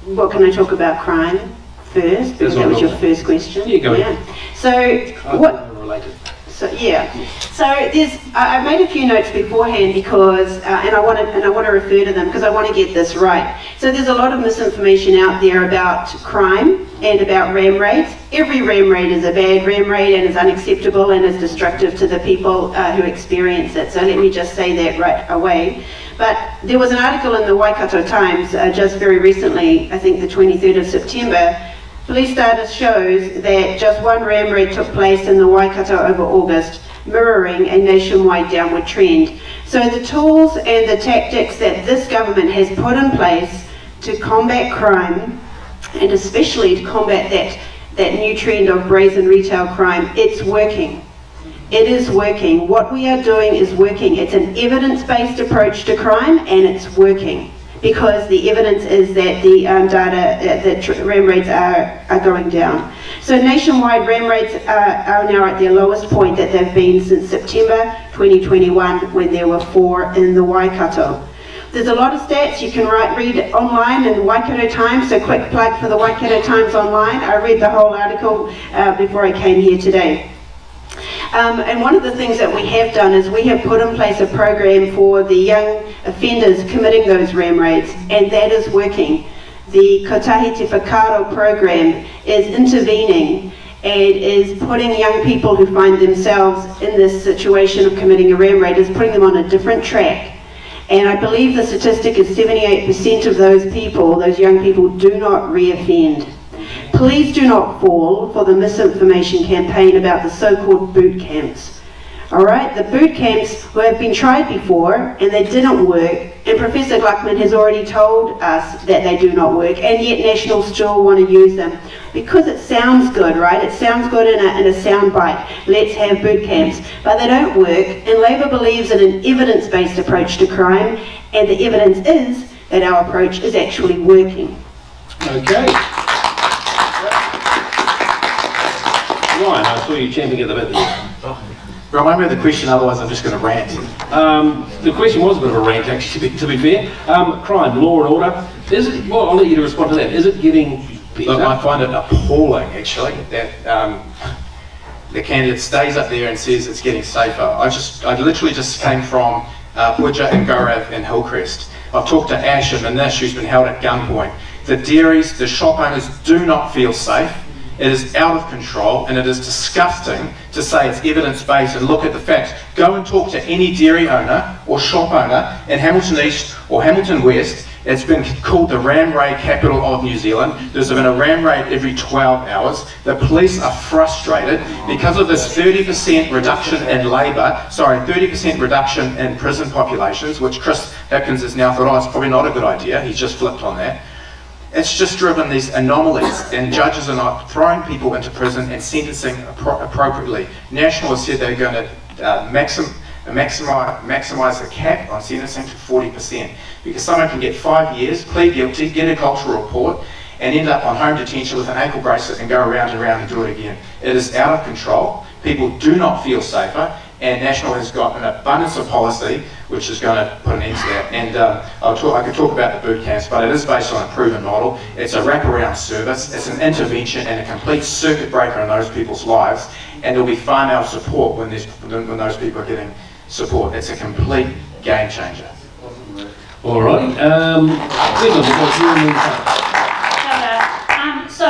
Well, can I talk about crime first? Because that was your first question. Yeah, go ahead. So what? Related. So So I made a few notes beforehand because, and I want to refer to them because I want to get this right. So there's a lot of misinformation out there about crime and about ram raids. Every ram raid is a bad ram raid and is unacceptable and is destructive to the people who experience it. So let me just say that right away. But there was an article in the Waikato Times just very recently, I think the 23rd of September. Police data shows that just one ram raid took place in the Waikato over August, mirroring a nationwide downward trend. So the tools and the tactics that this government has put in place to combat crime, and especially to combat that new trend of brazen retail crime, it's working. It is working. What we are doing is working. It's an evidence-based approach to crime, and it's working. Because the evidence is that the that ram rates are going down. So nationwide ram rates are now at their lowest point that they've been since September 2021 when there were 4 in the Waikato. There's a lot of stats you can read online in the Waikato Times, so quick plug for the Waikato Times online. I read the whole article before I came here today. And one of the things that we have done is we have put in place a program for the young offenders committing those ram raids, and that is working. The Kotahi Te Whakaaro program is intervening and is putting young people who find themselves in this situation of committing a ram raid, is putting them on a different track. And I believe the statistic is 78% of those people, those young people, do not re-offend. Please do not fall for the misinformation campaign about the so-called boot camps. All right, the boot camps have been tried before and they didn't work, and Professor Gluckman has already told us that they do not work, and yet National still want to use them because it sounds good, right? It sounds good in a sound bite. Let's have boot camps, but they don't work, and Labor believes in an evidence-based approach to crime, and the evidence is that our approach is actually working. Okay. Ryan, I saw you champing at the bit there. Remind me of the question, otherwise I'm just going to rant. The question was a bit of a rant, actually, to be fair. Crime, law and order. Is it? Well, I'll let you to respond to that. Is it getting better? Look, I find it appalling, actually, that the candidate stays up there and says it's getting safer. I literally just came from Puja and Gaurav and Hillcrest. I've talked to Ash and Manish, who's been held at gunpoint. The dairies, the shop owners do not feel safe. It is out of control, and it is disgusting to say it's evidence-based and look at the facts. Go and talk to any dairy owner or shop owner in Hamilton East or Hamilton West. It's been called the ram raid capital of New Zealand. There's been a ram raid every 12 hours. The police are frustrated because of this 30% reduction in 30% reduction in prison populations, which Chris Hipkins has now thought, it's probably not a good idea. He's just flipped on that. It's just driven these anomalies, and judges are not throwing people into prison and sentencing appropriately. National has said they're going to maximise the cap on sentencing to 40%, because someone can get 5 years, plead guilty, get a cultural report, and end up on home detention with an ankle bracelet and go around and around and do it again. It is out of control. People do not feel safer, and National has got an abundance of policy which is going to put an end to that. And I could talk about the boot camps, but it is based on a proven model. It's a wraparound service, it's an intervention and a complete circuit breaker in those people's lives, and there'll be far more support when those people are getting support. It's a complete game changer. All right. What's your name? So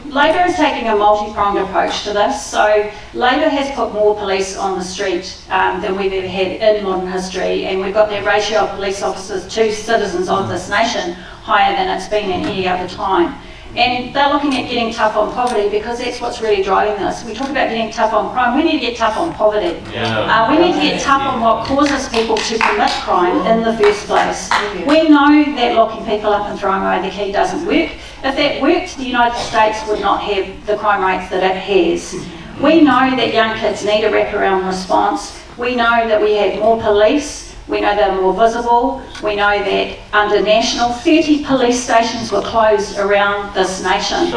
Labor is taking a multi-pronged approach to this. So Labor has put more police on the street than we've ever had in modern history, and we've got that ratio of police officers to citizens of this nation higher than it's been at any other time. And they're looking at getting tough on poverty because that's what's really driving this. We talk about getting tough on crime, we need to get tough on poverty. We need to get tough on what causes people to commit crime in the first place. We know that locking people up and throwing away the key doesn't work. If that worked, the United States would not have the crime rates that it has. We know that young kids need a wraparound response. We know that we have more police. We know they're more visible. We know that under National, 30 police stations were closed around this nation.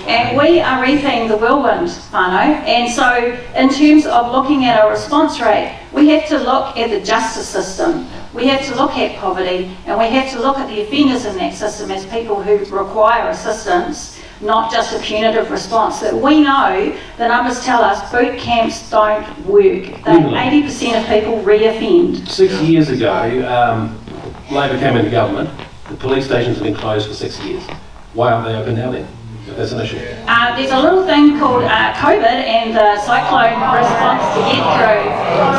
And we are reaping the whirlwind, whānau. And so in terms of looking at our response rate, we have to look at the justice system. We have to look at poverty, and we have to look at the offenders in that system as people who require assistance, not just a punitive response. That we know, the numbers tell us, boot camps don't work. 80% of people re-offend. 6 years ago, Labor came into government. The police stations have been closed for 6 years. Why aren't they open now then? If that's an issue. There's a little thing called COVID and the cyclone response to get through.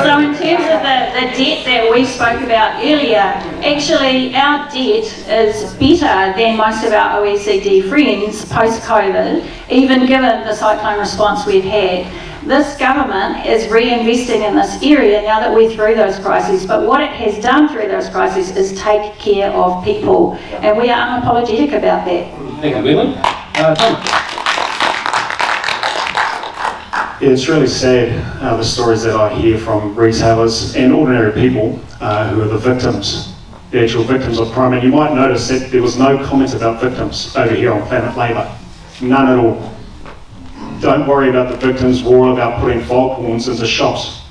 So in terms of the debt that we spoke about earlier, actually our debt is better than most of our OECD friends post-COVID, even given the cyclone response we've had. This government is reinvesting in this area now that we're through those crises, but what it has done through those crises is take care of people, and we are unapologetic about that. Thank you, Gwendoline. It's really sad, the stories that I hear from retailers and ordinary people who are the victims, the actual victims of crime. And you might notice that there was no comment about victims over here on Planet Labour. None at all. Don't worry about the victims, we're all about putting foghorns into shops.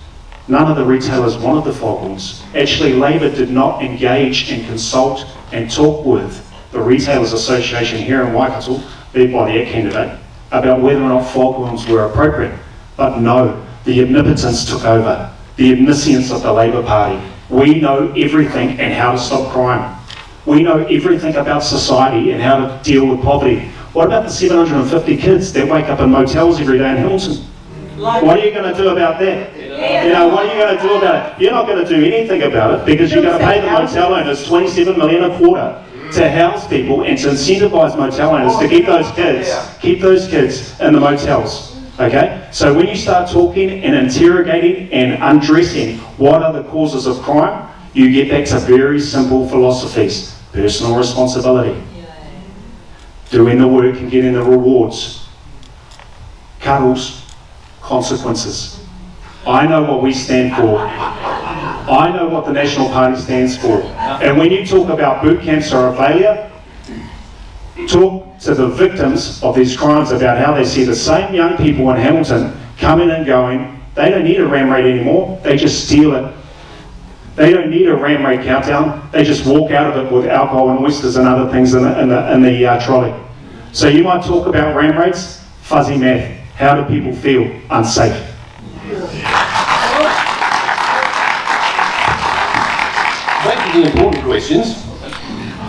None of the retailers wanted the foghorns. Actually, Labour did not engage and consult and talk with the Retailers Association here in Waikato, led by the ACT candidate, about whether or not foghorns were appropriate. But no, the omnipotence took over, the omniscience of the Labour Party. We know everything and how to stop crime. We know everything about society and how to deal with poverty. What about the 750 kids that wake up in motels every day in Hamilton? What are you going to do about that? You know, what are you going to do about it? You're not going to do anything about it because you're going to pay the motel owners $27 million a quarter to house people and to incentivise motel owners to keep those kids in the motels. Okay? So when you start talking and interrogating and undressing what are the causes of crime, you get back to very simple philosophies. Personal responsibility. Doing the work and getting the rewards. Cuddles. Consequences. I know what we stand for. I know what the National Party stands for. And when you talk about boot camps are a failure, talk to the victims of these crimes about how they see the same young people in Hamilton coming and going. They don't need a ram raid anymore, they just steal it. They don't need a ram raid countdown, they just walk out of it with alcohol and oysters and other things in the trolley. So you might talk about ram raids, fuzzy math. How do people feel? Unsafe. Back to the important questions.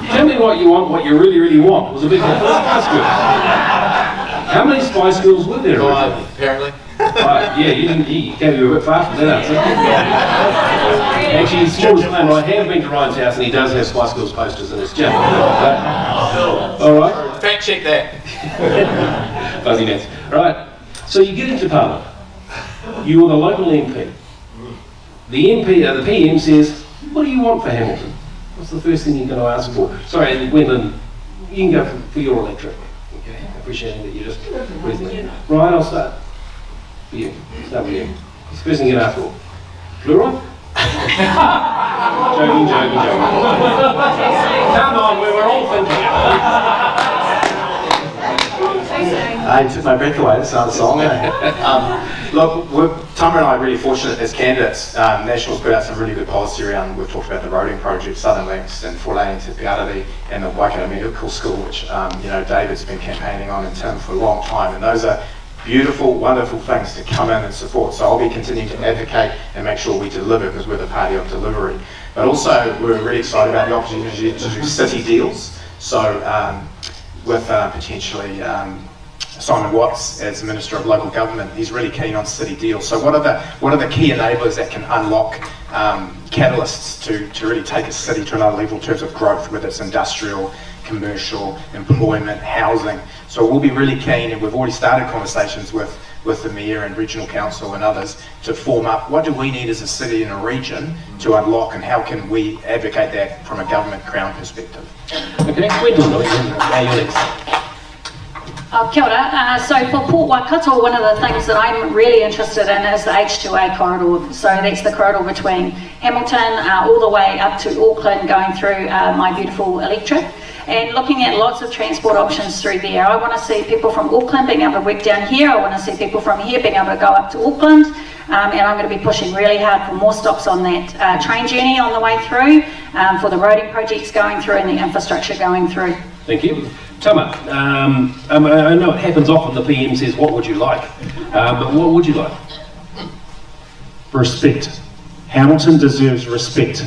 Tell me what you want, what you really, really want. It was a big Spice Girls. How many Spice Girls were there? 5, apparently. 5. Yeah, you gave you a bit fast with that answer. Actually, small disclaimer, I have been to Ryan's house and he does have Spice Girls posters in his gym. Alright. Fact check that. Fuzzy nuts. Alright, so you get into Parliament. You are the local MP. The MP, the PM says, what do you want for Hamilton? What's the first thing you're going to ask for? Sorry, Gwendoline, you can go for your electorate. Okay, appreciating that you just breathing. Ryan, I'll start for you. Start with you. What's the first thing you're going to ask for? Fluoride? Joking. Come on, we were all thinking. You took my breath away, that's another song. Look, Tama and I are really fortunate as candidates. National's put out some really good policy around, we've talked about the roading project, Southern Links and 4 lane to Piariti and the Waikato Medical School, which David's been campaigning on in Tim for a long time, and those are beautiful, wonderful things to come in and support. So I'll be continuing to advocate and make sure we deliver, because we're the party of delivery. But also, we're really excited about the opportunity to do city deals. So with potentially Simon Watts as Minister of Local Government, he's really keen on city deals. So what are the key enablers that can unlock catalysts to really take a city to another level in terms of growth, whether it's industrial, commercial, employment, housing. So we'll be really keen, and we've already started conversations with the Mayor and Regional Council and others to form up what do we need as a city and a region to unlock, and how can we advocate that from a government crown perspective. Okay, Gwendoline, now you're next. Kia ora. So for Port Waikato, one of the things that I'm really interested in is the H2A corridor. So that's the corridor between Hamilton all the way up to Auckland, going through my beautiful electorate, and looking at lots of transport options through there. I want to see people from Auckland being able to work down here. I want to see people from here being able to go up to Auckland, and I'm going to be pushing really hard for more stops on that train journey on the way through, for the roading projects going through and the infrastructure going through. Thank you. Tama, I know it happens often, the PM says, what would you like? But what would you like? Respect. Hamilton deserves respect.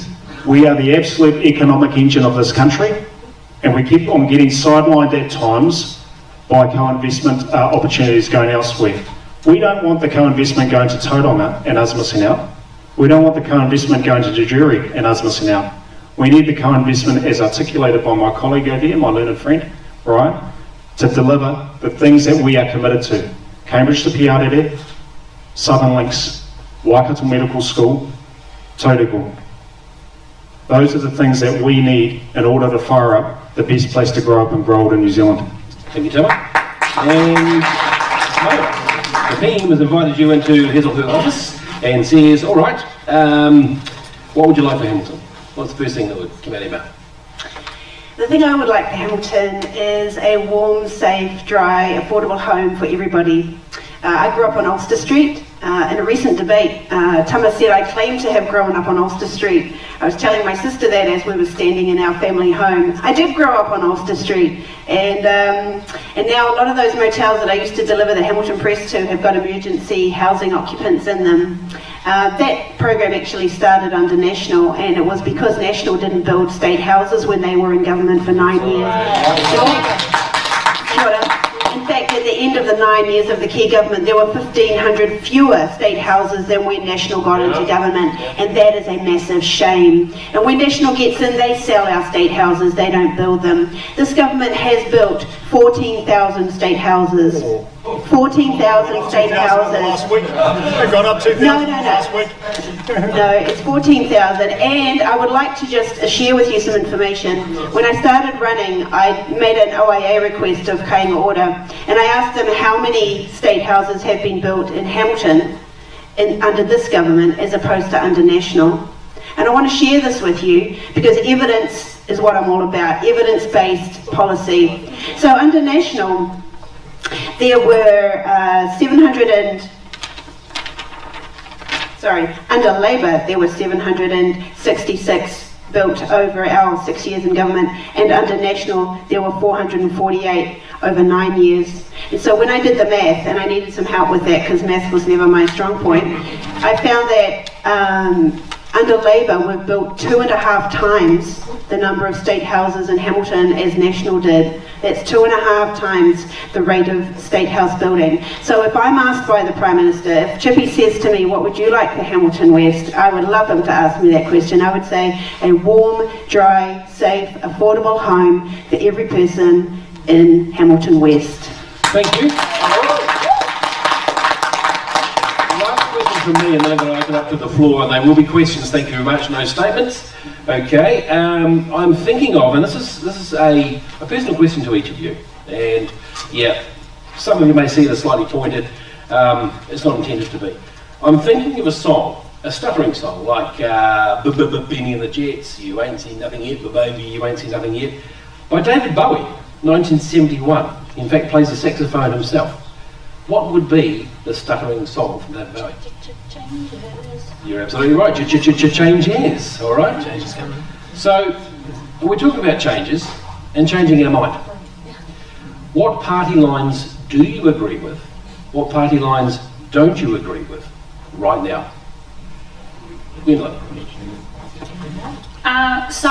We are the absolute economic engine of this country, and we keep on getting sidelined at times by co-investment opportunities going elsewhere. We don't want the co-investment going to Tauranga and us missing out. We don't want the co-investment going to Georgie and us missing out. We need the co-investment, as articulated by my colleague over here, my learned friend, right, to deliver the things that we are committed to. Cambridge to Piariti, Southern Links, Waikato Medical School, Tauranga. Those are the things that we need in order to fire up the best place to grow up and grow old in New Zealand. Thank you, Tama. And Myra, the PM has invited you into his or her office and says, all right, what would you like for Hamilton? What's the first thing that would come out of your mouth? The thing I would like for Hamilton is a warm, safe, dry, affordable home for everybody. I grew up on Ulster Street. In a recent debate, Tama said I claim to have grown up on Ulster Street. I was telling my sister that as we were standing in our family home. I did grow up on Ulster Street, and now a lot of those motels that I used to deliver the Hamilton Press to have got emergency housing occupants in them. That program actually started under National, and it was because National didn't build state houses when they were in government for 9 years. In fact, at the end of the 9 years of the Key government, there were 1,500 fewer state houses than when National got into government, and that is a massive shame. And when National gets in, they sell our state houses, they don't build them. This government has built 14,000 state houses. 14,000 state houses. Last week, it got up 2,000 last week. No, it's 14,000, and I would like to just share with you some information. When I started running, I made an OIA request of Kāinga Order, and I asked them how many state houses have been built in Hamilton under this government as opposed to under National. And I want to share this with you because evidence is what I'm all about, evidence-based policy. So under National, there were under Labour, there were 766 built over our 6 years in government, and under National, there were 448 over 9 years. And so when I did the math, and I needed some help with that because math was never my strong point, I found that under Labour, we've built 2.5 times the number of state houses in Hamilton as National did. That's 2.5 times the rate of state house building. So if I'm asked by the Prime Minister, if Chippy says to me, what would you like for Hamilton West? I would love him to ask me that question. I would say a warm, dry, safe, affordable home for every person in Hamilton West. Thank you. From me, and then I'm going to open up to the floor, and there will be questions. Thank you very much. No statements. Okay. I'm thinking of, and this is a personal question to each of you. And yeah, some of you may see it as slightly pointed. It's not intended to be. I'm thinking of a song, a stuttering song, like Benny and the Jets. You ain't seen nothing yet, but baby, you ain't seen nothing yet, by David Bowie. 1971, in fact plays the saxophone himself. What would be the stuttering song from that valley? You're absolutely right. Changes, all right? Changes coming. So, we're talking about changes and changing our mind. What party lines do you agree with? What party lines don't you agree with right now? Gwendoline. So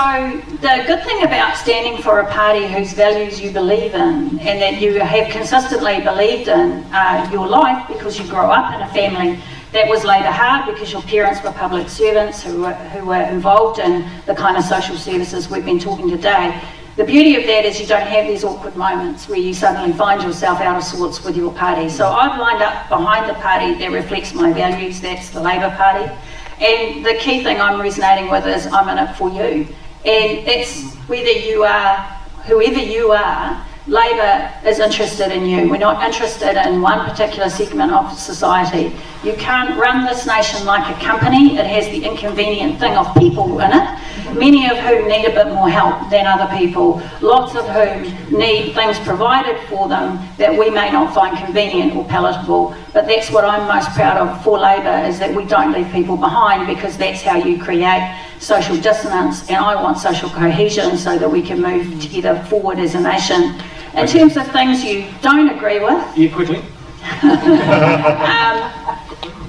the good thing about standing for a party whose values you believe in and that you have consistently believed in your life because you grow up in a family that was labour hard because your parents were public servants who were involved in the kind of social services we've been talking today. The beauty of that is you don't have these awkward moments where you suddenly find yourself out of sorts with your party. So I've lined up behind the party that reflects my values, that's the Labour Party. And the key thing I'm resonating with is I'm in it for you. And it's whether you are, whoever you are, Labour is interested in you. We're not interested in one particular segment of society. You can't run this nation like a company. It has the inconvenient thing of people in it, many of whom need a bit more help than other people, lots of whom need things provided for them that we may not find convenient or palatable. But that's what I'm most proud of for Labour, is that we don't leave people behind, because that's how you create social dissonance, and I want social cohesion so that we can move together forward as a nation. In terms of things you don't agree with, Yeah, quickly.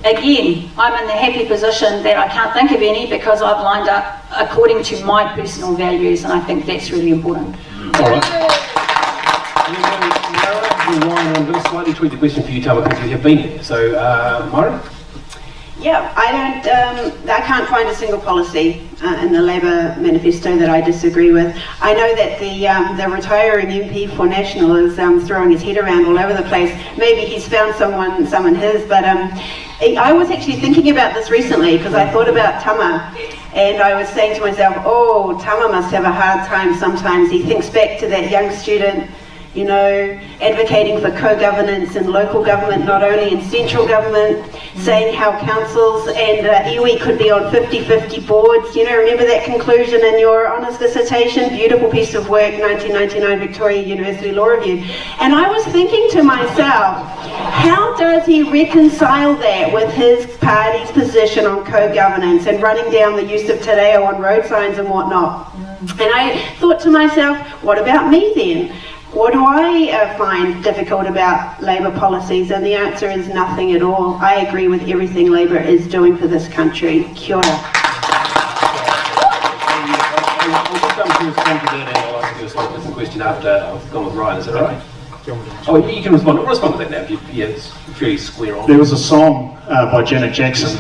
Again, I'm in the happy position that I can't think of any, because I've lined up according to my personal values, and I think that's really important. All right. Myra, I'm going to slightly tweak the question for you, Tama, because you have been there. So, Myra? Yeah, I can't find a single policy in the Labour manifesto that I disagree with. I know that the retiring MP for National is throwing his head around all over the place. Maybe he's found some in his, but I was actually thinking about this recently, because I thought about Tama, and I was saying to myself, oh, Tama must have a hard time sometimes. He thinks back to that young student, you know, advocating for co-governance in local government, not only in central government, saying how councils and iwi could be on 50-50 boards. You know, remember that conclusion in your honours dissertation? Beautiful piece of work, 1999 Victoria University Law Review. And I was thinking to myself, how does he reconcile that with his party's position on co-governance and running down the use of te reo on road signs and whatnot? And I thought to myself, what about me then? What do I find difficult about Labour policies? And the answer is nothing at all. I agree with everything Labour is doing for this country. Kia ora. I'll just come to respond to that, and I'll ask you a slightly different question after I've gone with Ryan. Is that all right? Oh, you can respond. I'll respond to that now. Yeah, it's fairly square on. There was a song by Janet Jackson,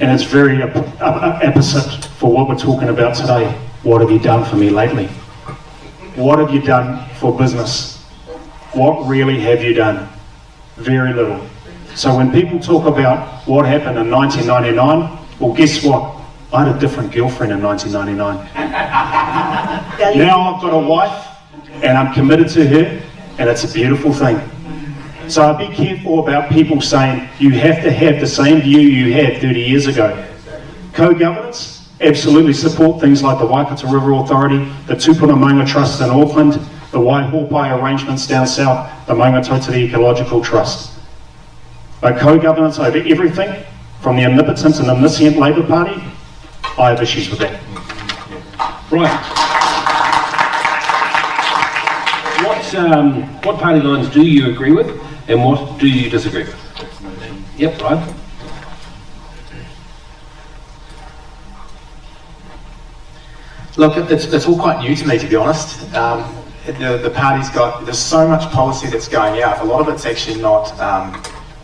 and it's very opposite for what we're talking about today. What have you done for me lately? What have you done for business? What really have you done? Very little. So when people talk about what happened in 1999, well, guess what? I had a different girlfriend in 1999. Now I've got a wife, and I'm committed to her, and it's a beautiful thing. So I'd be careful about people saying you have to have the same view you had 30 years ago. Co-governance? Absolutely support things like the Waikato River Authority, the Tupuna Trust in Auckland, the Waihopai arrangements down south, the Maungatotiri Ecological Trust. But co-governance over everything, from the omnipotent and omniscient Labour Party, I have issues with that. Right. What party lines do you agree with, and what do you disagree with? Yep, right. Look, it's all quite new to me, to be honest. The party's there's so much policy that's going out. A lot of it's actually not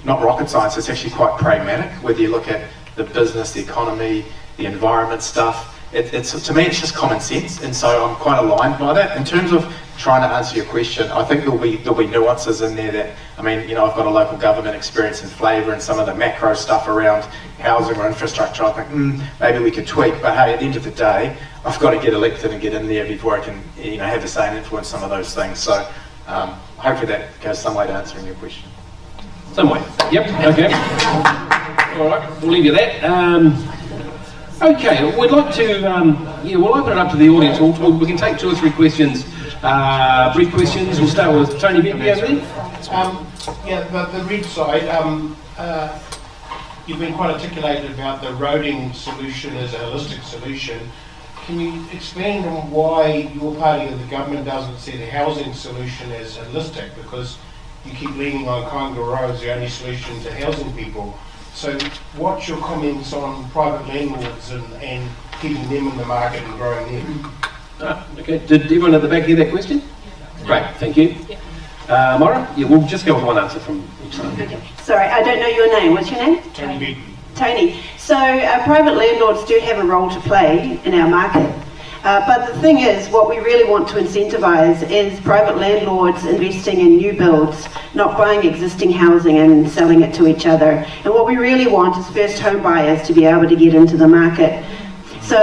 rocket science. It's actually quite pragmatic. Whether you look at the business, the economy, the environment stuff, to me it's just common sense, and so I'm quite aligned by that. In terms of trying to answer your question, I think there'll be nuances in there that, I mean, you know, I've got a local government experience and flavour, and some of the macro stuff around housing or infrastructure, I think maybe we could tweak. But hey, at the end of the day, I've got to get elected and get in there before I can, you know, have the same influence some of those things. So hopefully that goes some way to answering your question. Some way. Yep. Okay. All right. We'll leave you that. Okay. We'd like to. We'll open it up to the audience. We can take 2 or 3 questions brief questions. We'll start with Tony Bentley over there. The red side, you've been quite articulated about the roading solution as a holistic solution. Can you expand on why your party of the government doesn't see the housing solution as holistic? Because you keep leaning on Conga Road as the only solution to housing people. So what's your comments on private landlords and keeping them in the market and growing them? Okay, did everyone at the back hear that question? Great, thank you. Myra? Yeah, we'll just go with one answer from each side. Okay. Sorry, I don't know your name. What's your name? Tony Bentley. Tony. So private landlords do have a role to play in our market. But the thing is, what we really want to incentivise is private landlords investing in new builds, not buying existing housing and selling it to each other. And what we really want is first home buyers to be able to get into the market. So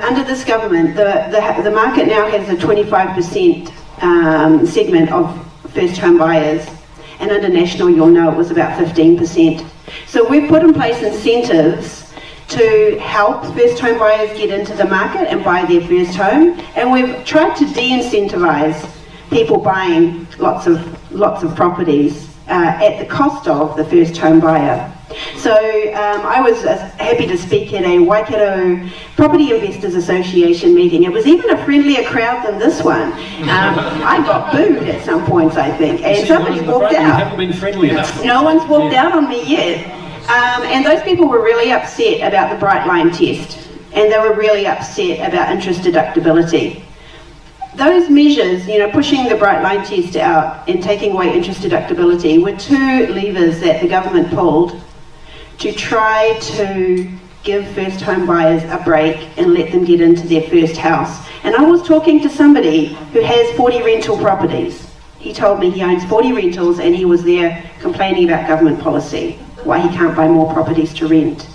under this government, the market now has a 25% segment of first home buyers. And under National, you'll know it was about 15%. So we've put in place incentives to help first home buyers get into the market and buy their first home, and we've tried to de-incentivise people buying lots of properties at the cost of the first home buyer. So I was happy to speak at a Waikato Property Investors Association meeting. It was even a friendlier crowd than this one. I got booed at some points, I think, and somebody walked out. You haven't been friendly enough. No one's walked out on me yet. And those people were really upset about the Bright Line test, and they were really upset about interest deductibility. Those measures, pushing the Bright Line test out and taking away interest deductibility were two levers that the government pulled to try to give first home buyers a break and let them get into their first house. And I was talking to somebody who has 40 rental properties. He told me he owns 40 rentals and he was there complaining about government policy, why he can't buy more properties to rent.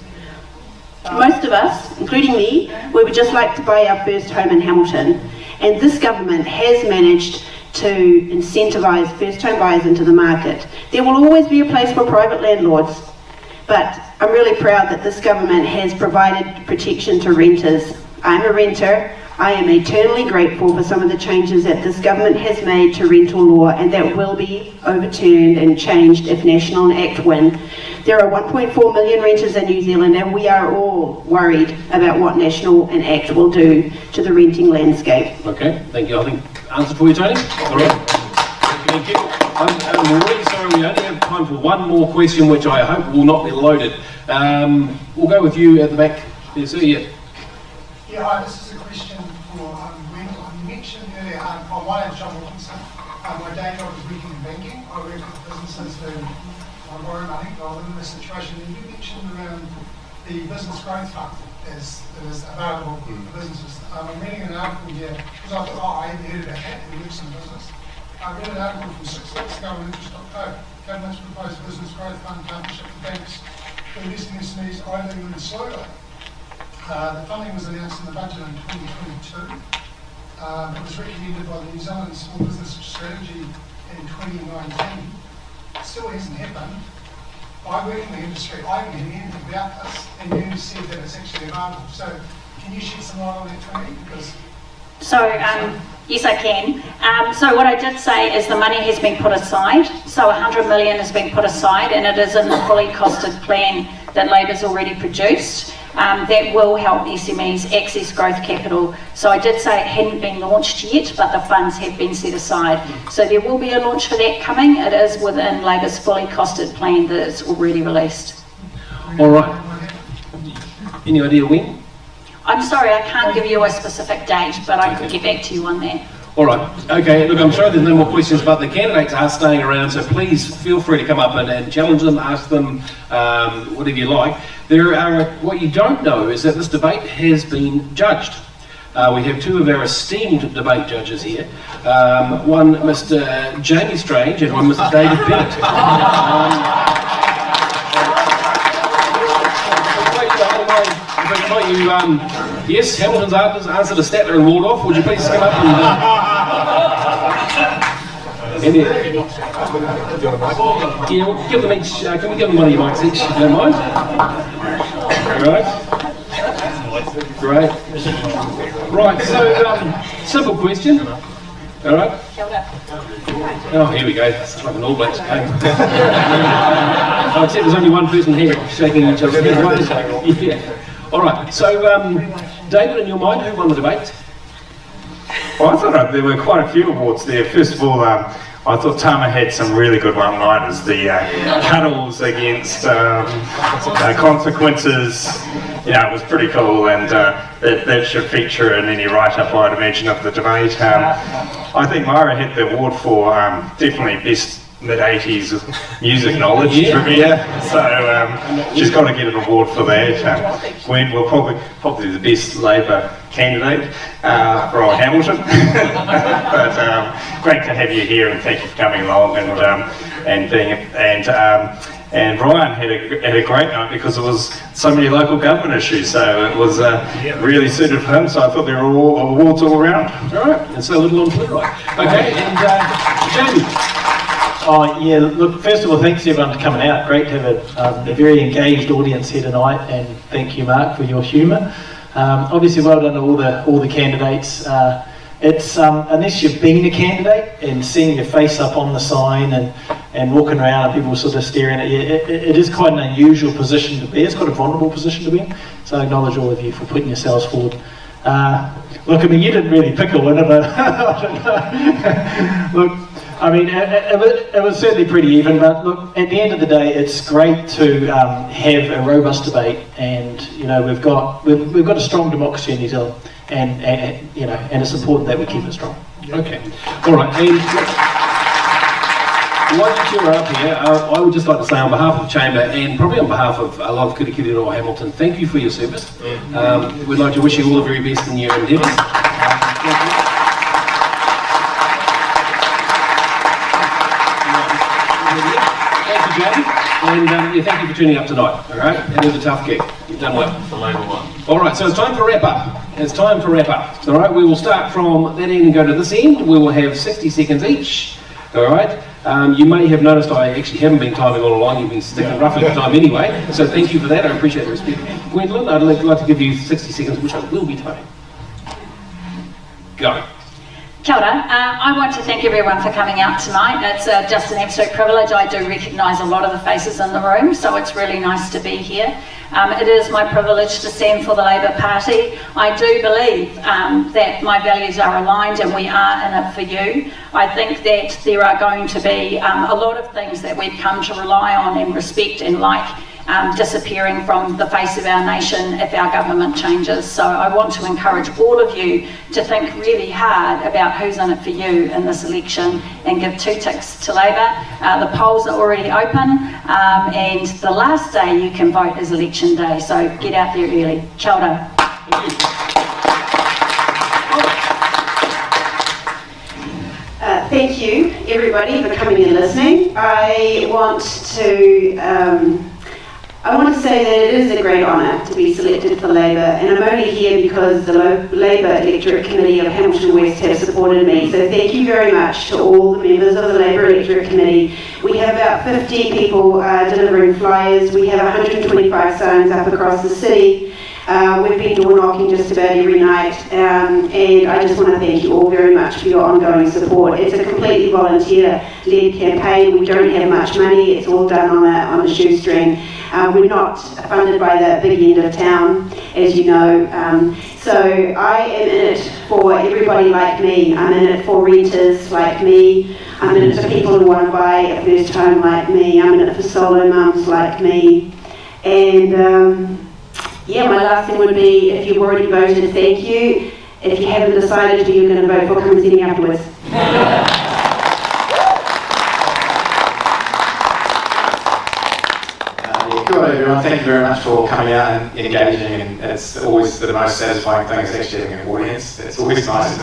Most of us, including me, we would just like to buy our first home in Hamilton, and this government has managed to incentivise first home buyers into the market. There will always be a place for private landlords, but I'm really proud that this government has provided protection to renters. I'm a renter. I am eternally grateful for some of the changes that this government has made to rental law, and that will be overturned and changed if National and Act win. There are 1.4 million renters in New Zealand, and we are all worried about what National and Act will do to the renting landscape. Okay, thank you. I think answer for you, Tony. All right. Thank you. I'm really sorry, we only have time for one more question, which I hope will not be loaded. We'll go with you at the back. Yes, sir. Yeah. Yeah, hi, this is a question for Gwendoline. You mentioned earlier, my name's John Williamson. My day job is working in banking. I work with businesses who borrow money rather than the situation. And you mentioned around the business growth fund as available for businesses. I'm reading an article here, because I thought, I hadn't heard about that, who works in business. I read an article from 6 weeks ago on interest.co. Government's proposed business growth fund partnership with banks for investing in SMEs idling and slowly. The funding was announced in the budget in 2022. It was recommended by the New Zealand Small Business Strategy in 2019. It still hasn't happened. I work in the industry. I haven't heard anything about this, and you said that it's actually available. So can you shed some light on that for me? Yes, I can. So what I did say is the money has been put aside. So 100 million has been put aside, and it is in the fully costed plan that Labor's already produced. That will help SMEs access growth capital. So I did say it hadn't been launched yet, but the funds have been set aside. So there will be a launch for that coming. It is within Labor's fully costed plan that is already released. All right. Any idea when? I'm sorry, I can't give you a specific date, but I could get back to you on that. All right. Okay, look, I'm sorry there's no more questions, but the candidates are staying around, so please feel free to come up and challenge them, ask them whatever you like. What you don't know is that this debate has been judged. We have two of our esteemed debate judges here. One, Mr. Jamie Strange, and one, Mr. David Bennett. Yes, Hamilton's answered to Statler and Waldorf. Would you please come up and yeah, we'll give them each. Can we give them one of your mics each, if you don't mind? Great. So, simple question. All right? Kia ora. Oh, here we go. It's like an All Blacks game. Oh, except there's only one person here shaking each other's hands. Yeah. All right. So, David, in your mind, who won the debate? Well, I thought there were quite a few awards there. First of all, I thought Tama had some really good one-liners. The cuddles against consequences, it was pretty cool, and that should feature in any write-up, I'd imagine, of the debate. I think Myra had the award for definitely best mid-80s music knowledge trivia, so she's got to get an award for that. Gwen will probably the best Labour candidate for Hamilton. But great to have you here, and thank you for coming along and Ryan had a great night because there was so many local government issues, so it was really suited for him. So I thought there were all awards all around. All right, and so little on Twitter, right? Okay, and Jamie. Oh yeah, look, first of all, thanks everyone for coming out. Great to have a very engaged audience here tonight, and thank you, Mark, for your humour. Obviously, well done to all the candidates. It's unless you've been a candidate and seeing your face up on the sign and walking around and people sort of staring at you, it is quite an unusual position to be. It's quite a vulnerable position to be in. So I acknowledge all of you for putting yourselves forward. Look, I mean, you didn't really pick a winner, but I don't know. Look, I mean, it was certainly pretty even, but look, at the end of the day, it's great to have a robust debate, and we've got a strong democracy in New Zealand, and it's important that we keep it strong. Okay, all right. And while you're up here, I would just like to say on behalf of the Chamber and probably on behalf of a lot of Kirikiri or Hamilton, thank you for your service. We'd like to wish you all the very best in your endeavours. And thank you for tuning up tonight, all right? It was a tough gig. You've done well. The Labour one. All right, so it's time for wrap up. It's time for wrap up. All right, we will start from that end and go to this end. We will have 60 seconds each. All right. You may have noticed I actually haven't been timing all along. You've been sticking roughly to time anyway. So thank you for that. I appreciate the respect. Gwendoline, I'd like to give you 60 seconds, which I will be timing. Go. Kia ora. I want to thank everyone for coming out tonight. It's just an absolute privilege. I do recognise a lot of the faces in the room, so it's really nice to be here. It is my privilege to stand for the Labour Party. I do believe that my values are aligned and we are in it for you. I think that there are going to be a lot of things that we've come to rely on and respect and like disappearing from the face of our nation if our government changes. So I want to encourage all of you to think really hard about who's in it for you in this election and give 2 ticks to Labour. The polls are already open and the last day you can vote is election day, so get out there early. Kia ora. Thank you everybody for coming and listening. I want to say that it is a great honour to be selected for Labour, and I'm only here because the Labour Electorate Committee of Hamilton West have supported me. So thank you very much to all the members of the Labour Electorate Committee. We have about 50 people delivering flyers. We have 125 signs up across the city. We've been door knocking just about every night, and I just want to thank you all very much for your ongoing support. It's a completely volunteer-led campaign. We don't have much money. It's all done on a shoestring. We're not funded by the big end of town, as you know. So I am in it for everybody like me. I'm in it for renters like me. I'm in it for people who want to buy a first home like me. I'm in it for solo mums like me. And yeah, my last thing would be, if you've already voted, thank you. If you haven't decided who you're going to vote for, come and see me afterwards. Good everyone, thank you very much for coming out and engaging, and it's always the most satisfying thing is actually having an audience. It's always nice.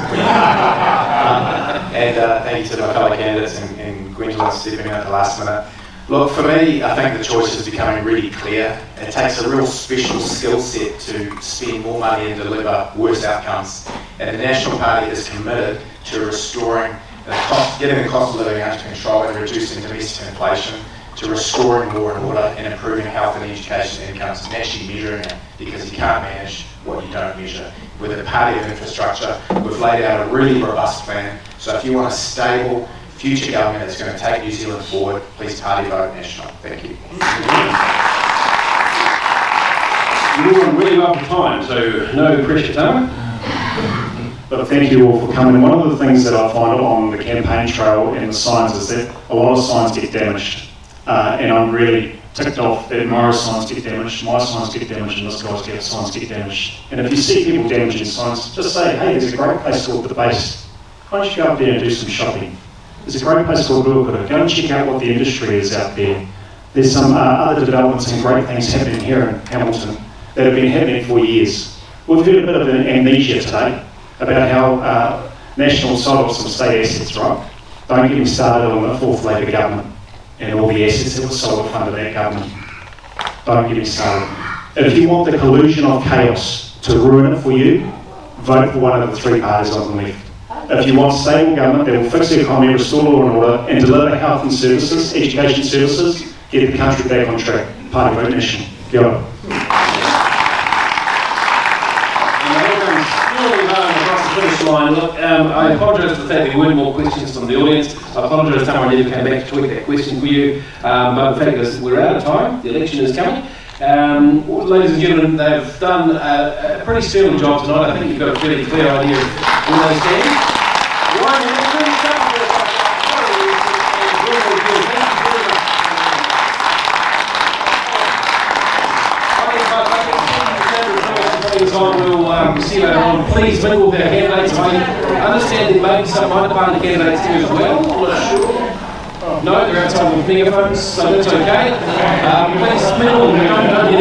And thank you to my fellow candidates and Gwendoline stepping in at the last minute. Look, for me, I think the choice is becoming really clear. It takes a real special skill set to spend more money and deliver worse outcomes. And the National Party is committed to restoring getting the cost of living under control and reducing domestic inflation, to restoring law and order and improving health and education outcomes and actually measuring it, because you can't manage what you don't measure. With the party of infrastructure, we've laid out a really robust plan. So if you want a stable future government that's going to take New Zealand forward, please party vote National. Thank you. You're on really well for time, so no pressure, Tama. But thank you all for coming. One of the things that I find on the campaign trail and the signs is that a lot of signs get damaged. And I'm really ticked off that Myra's signs get damaged, my signs get damaged, and this guy's signs get damaged. And if you see people damaging signs, just say, hey, there's a great place called The Base. Why don't you go up there and do some shopping? There's a great place called Waikato. Go and check out what the industry is out there. There's some other developments and great things happening here in Hamilton that have been happening for years. We've heard a bit of an amnesia today about how National sold off some state assets, right? Don't get me started on the fourth Labour government and all the assets that were sold off under that government. Don't get me started. If you want the collusion of chaos to ruin it for you, vote for one of the three parties on the left. If you want stable government that will fix the economy, restore law and order, and deliver health and services, education services, get the country back on track. Party vote National. Go on. Line. Look, I apologise for the fact there weren't more questions from the audience. I apologise Tama, I never came back to tweet that question for you. But the fact is, we're out of time. The election is coming. Ladies and gentlemen, they've done a pretty sterling job tonight. I think you've got a pretty clear idea of where they stand. We'll see you later on. Please mingle with our candidates. I understand that maybe some might have been the candidates here as well. I'm not sure. No, they're outside with megaphones, so that's okay. Please mingle. Don't